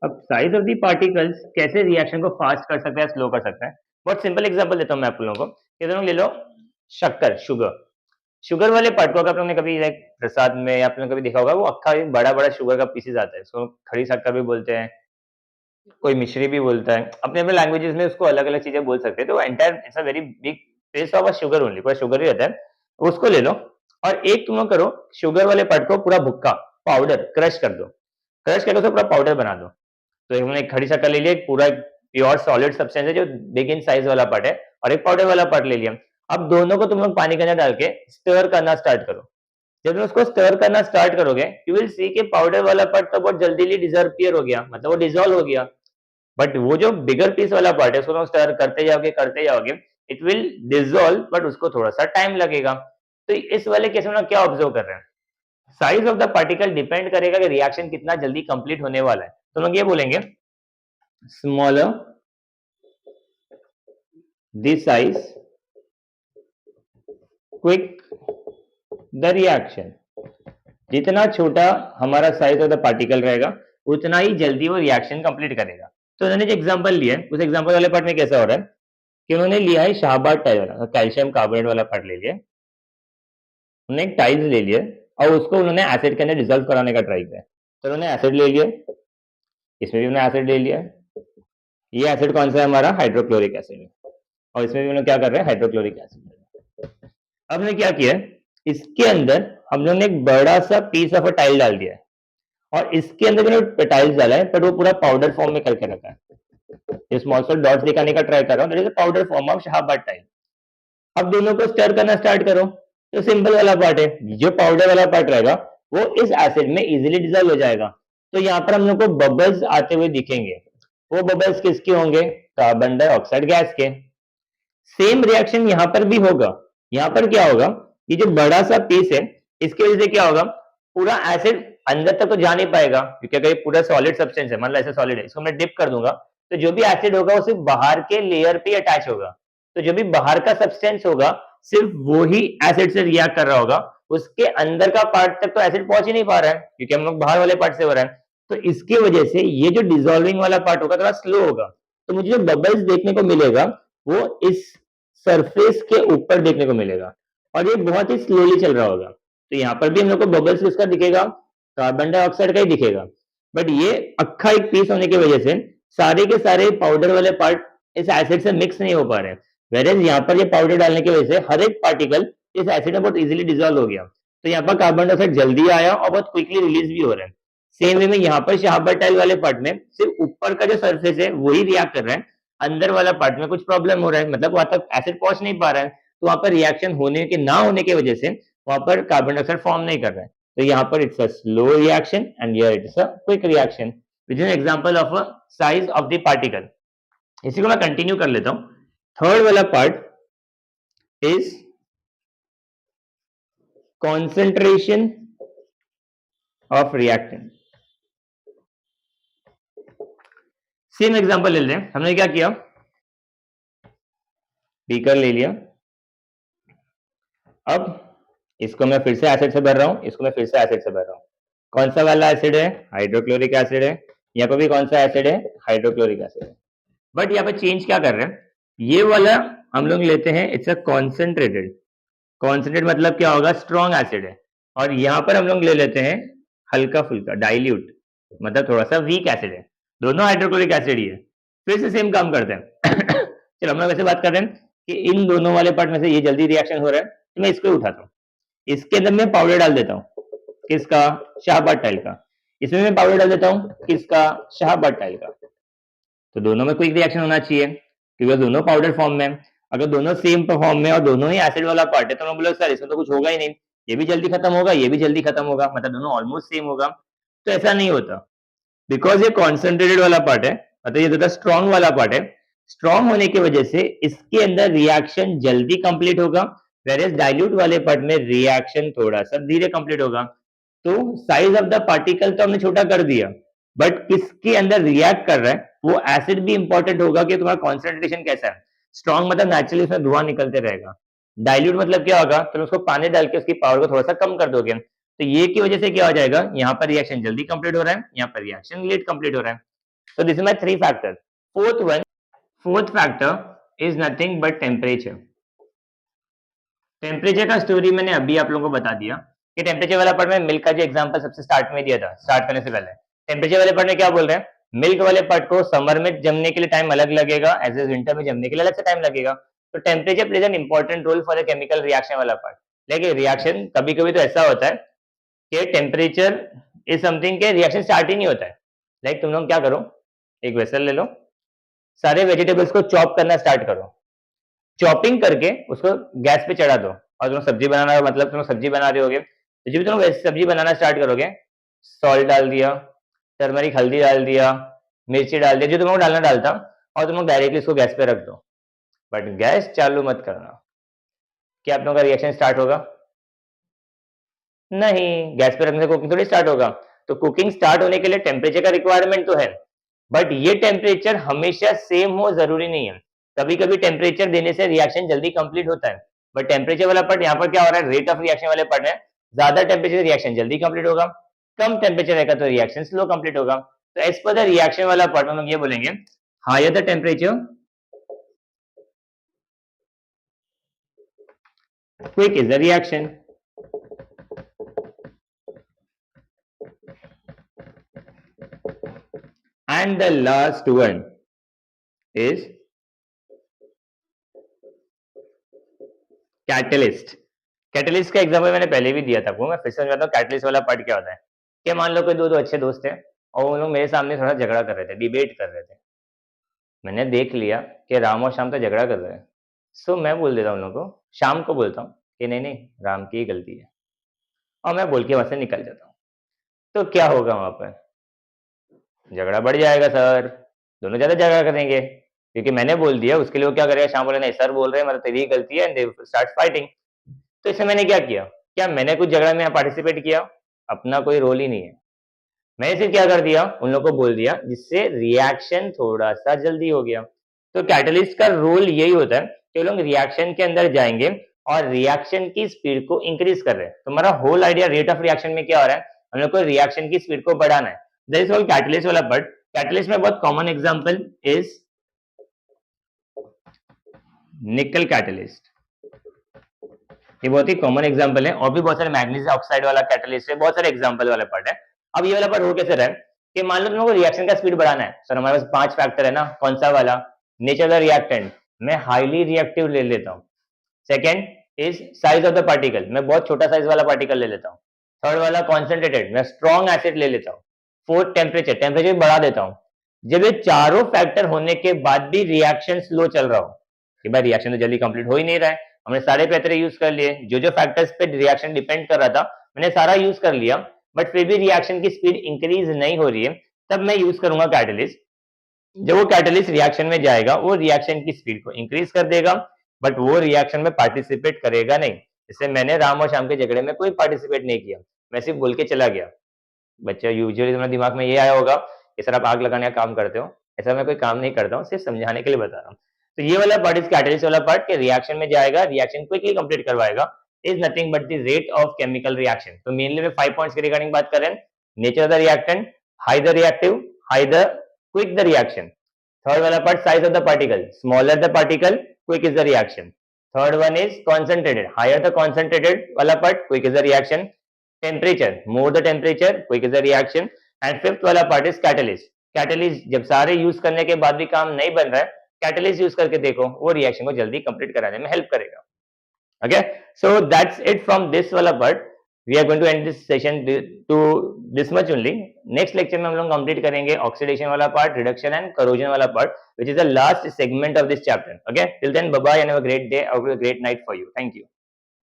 A: अब साइज ऑफ द पार्टिकल्स कैसे रिएक्शन को फास्ट कर सकता है, स्लो कर सकता है। बहुत सिंपल एग्जांपल देता हूं मैं आप लोगों को। ये दोनों ले लो, शक्कर, शुगर वाले पार्ट को अगर आपने कभी लाइक प्रसाद में या आपने कभी देखा होगा, वो अक्खा एक बड़ा-बड़ा शुगर का पीसेस आता है, उसको खड़ी शक्कर भी बोलते हैं, कोई मिश्री भी बोलता है। अपने-अपने लैंग्वेजेज़ में उसको अलग-अलग चीज़ें बोल सकते हैं, तो entire it's a very big piece of a sugar only, पूरा शुगर ही रहता है। उसको ले लो और एक तुम लोग करो, शुगर वाले पार्ट को पूरा भुक्का, पाउडर क्रश कर दो। क्रश करके उसको पूरा पाउडर बना दो। तो हमने एक खड़ी शक्कर ले लिया, एक पूरा प्योर सॉलिड सब्सटेंस है जो बिग इन साइज़ वाला पार्ट है और एक पाउडर वाला पार्ट ले लिया। अब दोनों को तुम लोग पानी के अंदर डाल के स्टर करना स्टार्ट करो। जब तुम उसको स्टर करना स्टार्ट करोगे, यू विल सी कि पाउडर वाला पार्ट तो बहुत जल्दीली डिसअपियर हो गया, मतलब वो डिसॉल्व हो गया। बट वो जो बिगर पीस वाला पार्ट है, उसको तुम स्टर करते जाओगे, इट विल डिसॉल्व बट उसको थोड़ा-सा टाइम लगेगा। तो इस वाले केस में ना क्या ऑब्जर्व कर रहे हैं? Size of the particle depend करेगा कि रिएक्शन कितना जल्दी कंप्लीट होने वाला है। तो लोग ये बोलेंगे smaller the size, quick the reaction. जितना छोटा हमारा साइज़ ऑफ द पार्टिकल रहेगा, उतना ही जल्दी वो रिएक्शन कंप्लीट करेगा। तो उन्होंने जो एग्जांपल लिया है, उस एग्जांपल वाले पार्ट में कैसा हो रहा है कि उन्होंने लिया है शाहबाद टाइल वाला, कैल्शियम कार्बोनेट वाला पार्ट ले लिया है। उन्होंने एक टाइल्स ले लिया और उसको उन्होंने एसिड के अंदर डिसॉल्व कराने का ट्राई किया। तो उन्होंने एसिड ले लिया, इसमें भी उन्होंने एसिड ले लिया। ये एसिड कौन सा है हमारा? हाइड्रोक्लोरिक एसिड है। और इसमें भी उन्होंने क्या कर रहे हैं? Hydrochloric acid. अब हमने क्या किया है, इसके अंदर हम लोगों ने एक बड़ा सा पीस ऑफ अ टाइल डाल दिया है और इसके अंदर मैंने टाइल्स डाला है, बट वो पूरा पाउडर फॉर्म में करके रखा है। ये स्मॉल स्मॉल डॉट्स दिखाने का ट्राई कर रहा हूँ, that is a powder form of Shahabad tile. अब दोनों को स्टर करना स्टार्ट करो, तो सिंपल वाला पार्ट है, जो पाउडर वाला पार्ट रहेगा वो इस एसिड में इजीली डिसॉल्व हो जाएगा। तो यहाँ पर हम लोग को बबल्स आते हुए दिखेंगे। वो बबल्स किसके होंगे? कार्बन डाइऑक्साइड गैस के। सेम रिएक्शन यहाँ पर भी होगा। यहाँ पर क्या होगा, ये जो बड़ा सा पीस है, इसकी वजह से क्या होगा, पूरा एसिड अंदर तक तो जा नहीं पाएगा, क्योंकि अगर ये पूरा सॉलिड सब्सटेंस है, मान लो ऐसा सॉलिड है, इसको मैं डिप कर दूंगा, तो जो भी एसिड होगा वो सिर्फ बाहर के लेयर पे अटैच होगा। तो जो भी बाहर का सब्सटेंस होगा, सिर्फ वो ही एसिड से रिएक्ट कर रहा होगा, उसके अंदर का पार्ट तक तो एसिड पहुंच ही नहीं पा रहा है, क्योंकि हम लोग बाहर वाले पार्ट से हो रहा है। तो इसकी वजह से ये जो डिसॉल्विंग वाला पार्ट होगा थोड़ा स्लो होगा। तो मुझे जो बबल्स देखने को मिलेगा वो इस सरफेस के ऊपर देखने को मिलेगा और ये बहुत ही स्लोली चल रहा होगा। तो यहाँ पर भी हम लोग को बबल्स किसका दिखेगा? कार्बन डाइऑक्साइड का ही दिखेगा। बट ये अक्खा एक पीस होने की वजह से सारे के सारे पाउडर वाले पार्ट इस एसिड से मिक्स नहीं हो पा रहे हैं। वेरेज यहाँ पर ये पाउडर डालने की वजह से हर एक पार्टिकल इस एसिड में बहुत इजीली डिसॉल्व हो गया। तो यहाँ पर कार्बन डाइऑक्साइड जल्दी आया और बहुत क्विकली रिलीज भी हो रहा है। सेम वे में यहाँ पर शाहबत टाइल वाले पार्ट में सिर्फ ऊपर का जो सरफेस है वही रिएक्ट कर रहा है, अंदर वाला पार्ट में कुछ प्रॉब्लम हो रहा है, मतलब वहां तक एसिड पहुंच नहीं पा रहा है। तो वहां पर रिएक्शन होने के ना होने की वजह से वहां पर कार्बन डाइऑक्साइड फॉर्म नहीं कर रहा है। तो यहाँ पर it's a slow reaction and here it's a quick reaction, which is an example of a size of the particle. इसी को मैं कंटिन्यू कर लेता हूँ। थर्ड वाला part is concentration of reactant. Same example ले लें, हमने क्या किया, बीकर ले लिया, अब इसको मैं फिर से एसिड से भर रहा हूं, इसको मैं फिर से एसिड से भर रहा हूं। कौन सा वाला एसिड है? हाइड्रोक्लोरिक एसिड है। यहाँ पर भी कौन सा एसिड है? हाइड्रोक्लोरिक एसिड है। बट यहाँ पे चेंज क्या कर रहे हैं, ये वाला हम लोग लेते हैं इट्स अ कॉन्सेंट्रेटेड। कॉन्सेंट्रेट मतलब क्या होगा? स्ट्रॉन्ग एसिड है। और यहाँ पर हम लोग ले लेते हैं हल्का फुल्का डाइल्यूट, मतलब थोड़ा सा वीक एसिड है। दोनों हाइड्रोक्लोरिक एसिड ही है। फिर से सेम काम करते हैं। चलो हम लोग वैसे बात कर रहे हैं कि इन दोनों वाले पार्ट में से ये जल्दी रिएक्शन हो रहा है, तो मैं इसको उठाता हूँ, इसके अंदर मैं पाउडर डाल देता हूँ। किसका? शाहबाद टाइल का। इसमें मैं पाउडर डाल देता हूँ। किसका? शाहबाद टाइल का। तो दोनों में क्विक रिएक्शन होना चाहिए क्योंकि दोनों पाउडर फॉर्म में। अगर दोनों सेम फॉर्म में और दोनों ही एसिड वाला पार्ट है तो हम बोलोगे सर इसमें तो कुछ होगा ही नहीं, ये भी जल्दी खत्म होगा, ये भी जल्दी खत्म होगा, मतलब दोनों ऑलमोस्ट सेम होगा। तो ऐसा नहीं होता, बिकॉज ये कॉन्सेंट्रेटेड वाला पार्ट है, मतलब ये ज्यादा स्ट्रॉन्ग वाला पार्ट है। स्ट्रॉन्ग होने की वजह से इसके अंदर रिएक्शन जल्दी कंप्लीट होगा, वेरेस डाइल्यूट वाले पार्ट में रिएक्शन थोड़ा सा धीरे कंप्लीट होगा। तो साइज ऑफ द पार्टिकल तो हमने छोटा कर दिया, बट किसके अंदर रिएक्ट कर रहा है वो एसिड भी इंपॉर्टेंट होगा कि तुम्हारा कॉन्सेंट्रेशन कैसा है। स्ट्रॉन्ग मतलब नेचुरली उसमें धुआं निकलते रहेगा। डाइल्यूट मतलब क्या होगा, तुम उसको पानी डाल के उसकी पावर को थोड़ा सा कम कर दोगे, तो ये की वजह से क्या हो जाएगा, यहाँ पर रिएक्शन जल्दी कंप्लीट हो रहा है, यहाँ पर रिएक्शन लेट कंप्लीट हो रहा है। So this is my three factor. Fourth one, fourth factor is nothing but temperature. Temperature का स्टोरी मैंने अभी आप लोगों को बता दिया कि टेम्परेचर वाला पार्ट में मिल्क का जो एग्जांपल सबसे स्टार्ट में दिया था, स्टार्ट करने से पहले टेम्परेचर वाले पार्ट में क्या बोल रहे हैं, मिल्क वाले पार्ट को समर में जमने के लिए टाइम अलग लगेगा, एज ए विंटर में जमने के लिए अलग से टाइम लगेगा। तो temperature plays an important role for the chemical reaction वाला पार्ट। लेकिन रिएक्शन कभी कभी तो ऐसा होता है कि टेम्परेचर इज समथिंग के रिएक्शन स्टार्ट ही नहीं होता है। लाइक तुम लोग क्या करो, एक वेसल ले लो, सारे वेजिटेबल्स को चॉप करना स्टार्ट करो, चॉपिंग करके उसको गैस पे चढ़ा दो, और तुम सब्जी बनाना, मतलब तुम सब्जी बना रहे होगे, तो जब भी तुम सब्जी बनाना स्टार्ट करोगे, सॉल्ट डाल दिया, टर्मरिक हल्दी डाल दिया, मिर्ची डाल दिया, जो तुमको डालना डालता, और तुम डायरेक्टली इसको गैस पे रख दो, बट गैस चालू मत करना। क्या आप लोगों का रिएक्शन स्टार्ट होगा? नहीं, गैस पे रखने से कुकिंग थोड़ी स्टार्ट होगा। तो कुकिंग स्टार्ट होने के लिए टेम्परेचर का रिक्वायरमेंट तो है, बट ये टेम्परेचर हमेशा सेम हो जरूरी नहीं है। कभी कभी टेम्परेचर देने से रिएक्शन जल्दी कंप्लीट होता है, बट टेम्परेचर वाला पार्ट यहाँ पर क्या हो रहा है, रेट ऑफ रिएक्शन वाले पार्ट में ज्यादा टेम्परेचर रिएक्शन जल्दी कंप्लीट होगा, कम टेम्परेचर रहेगा तो रिएक्शन स्लो कंप्लीट होगा। तो एज पर द रिएक्शन वाला पार्ट में हम ये बोलेंगे, higher the temperature quick is the reaction. And the last one is catalyst. Catalyst का एग्जांपल मैंने पहले भी दिया था, वो मैं फिर से समझाता हूँ कैटलिस्ट वाला पार्ट क्या होता है। कि मान लो कोई दो अच्छे दोस्त हैं और वो लोग मेरे सामने थोड़ा झगड़ा कर रहे थे, डिबेट कर रहे थे। मैंने देख लिया कि राम और श्याम तो झगड़ा कर रहे हैं, सो मैं बोल देता हूँ उन लोगों को, शाम को बोलता हूँ कि नहीं नहीं राम की ही गलती है, और मैं बोल के वहां से निकल जाता हूँ। तो क्या होगा वहां पर? झगड़ा बढ़ जाएगा सर, दोनों ज्यादा झगड़ा करेंगे, क्योंकि मैंने बोल दिया, उसके लिए वो क्या करेगा, शाम बोले नहीं सर बोल रहे हैं, मतलब तेरी ही गलती है, एंड दे स्टार्ट फाइटिंग। तो इसमें मैंने क्या किया, क्या मैंने कुछ झगड़ा में पार्टिसिपेट किया? अपना कोई रोल ही नहीं है। मैंने सिर्फ क्या कर दिया, उन लोगों को बोल दिया, जिससे रिएक्शन थोड़ा सा जल्दी हो गया। तो कैटलिस्ट का रोल यही होता है कि लोग रिएक्शन के अंदर जाएंगे और रिएक्शन की स्पीड को इंक्रीज कर रहे हैं। तो हमारा whole idea rate of reaction में क्या हो रहा है, हम लोग को रिएक्शन की स्पीड को बढ़ाना है। दैट इज कॉल्ड कैटलिस्ट वाला पार्ट। कैटलिस्ट में बहुत कॉमन एग्जांपल इज निकल कैटलिस्ट, ये बहुत ही कॉमन एग्जांपल है, और भी बहुत सारे मैग्नीशियम ऑक्साइड वाला कैटलिस्ट है, बहुत सारे एग्जांपल वाला पार्ट है। अब ये वाला पार्ट हो कैसे रहा है कि मान लो तुम लोगों को रिएक्शन का स्पीड बढ़ाना है, सर हमारे पास 5 फैक्टर है ना, कौन सा वाला? नेचर ऑफ द रिएक्टेंट, मैं हाईली रिएक्टिव ले लेता हूँ। Second is size of the particle, मैं बहुत छोटा साइज वाला पार्टिकल ले लेता हूँ। थर्ड वाला कॉन्सेंट्रेटेड, मैं स्ट्रॉन्ग एसिड ले लेता हूँ। फोर्थ टेम्परेचर, टेम्परेचर बढ़ा देता हूँ। जब ये चारों फैक्टर होने के बाद भी रिएक्शन स्लो चल रहा हो, कि भाई रिएक्शन तो जल्दी कंप्लीट हो ही नहीं रहा है, हमने सारे पैतरे यूज कर लिए, जो फैक्टर्स पे रिएक्शन डिपेंड कर रहा था मैंने सारा यूज कर लिया, बट फिर भी रिएक्शन की स्पीड इंक्रीज नहीं हो रही है, तब मैं यूज करूंगा कैटलिस्ट। जब वो कैटलिस्ट रिएक्शन में जाएगा, वो रिएक्शन की स्पीड को इंक्रीज कर देगा, बट वो रिएक्शन में पार्टिसिपेट करेगा नहीं। जैसे मैंने राम और शाम के झगड़े में कोई पार्टिसिपेट नहीं किया, मैं सिर्फ बोल के चला गया। बच्चा यूजुअली तुम्हारे दिमाग में ये आया होगा कि सर आप आग लगाने का काम करते हो, ऐसा मैं कोई काम नहीं करता हूँ, सिर्फ समझाने के लिए बता रहा हूँ। तो ये वाला पार्ट इज कैटलिस्ट वाला पार्ट के रिएक्शन में जाएगा, रिएक्शन क्विकली कंप्लीट करवाएगा, is nothing but the rate of chemical reaction. तो मेनली में 5 पॉइंट्स के रिगार्डिंग बात कर रहे हैं। Nature of the reactant, high the reactive, high the quick the reaction. Third वाला part size of the particle, smaller the particle quick is the reaction. Third one is concentrated, higher the concentrated वाला part quick is the reaction. Temperature, more the temperature quick is the reaction. And fifth वाला part is catalyst. Catalyst जब सारे use करने के बाद भी काम नहीं बन रहा है, कैटलिस्ट यूज करके देखो, वो रिएक्शन को जल्दी कंप्लीट कराने में हेल्प करेगा। Okay, so that's it from this wala part. We are going to end this session to this much only. Next lecture में हम लोग complete करेंगे oxidation वाला part, reduction and corrosion वाला part, which is the last segment of this chapter. Okay, till then, bye bye and have a great day or a great night for you. Thank you.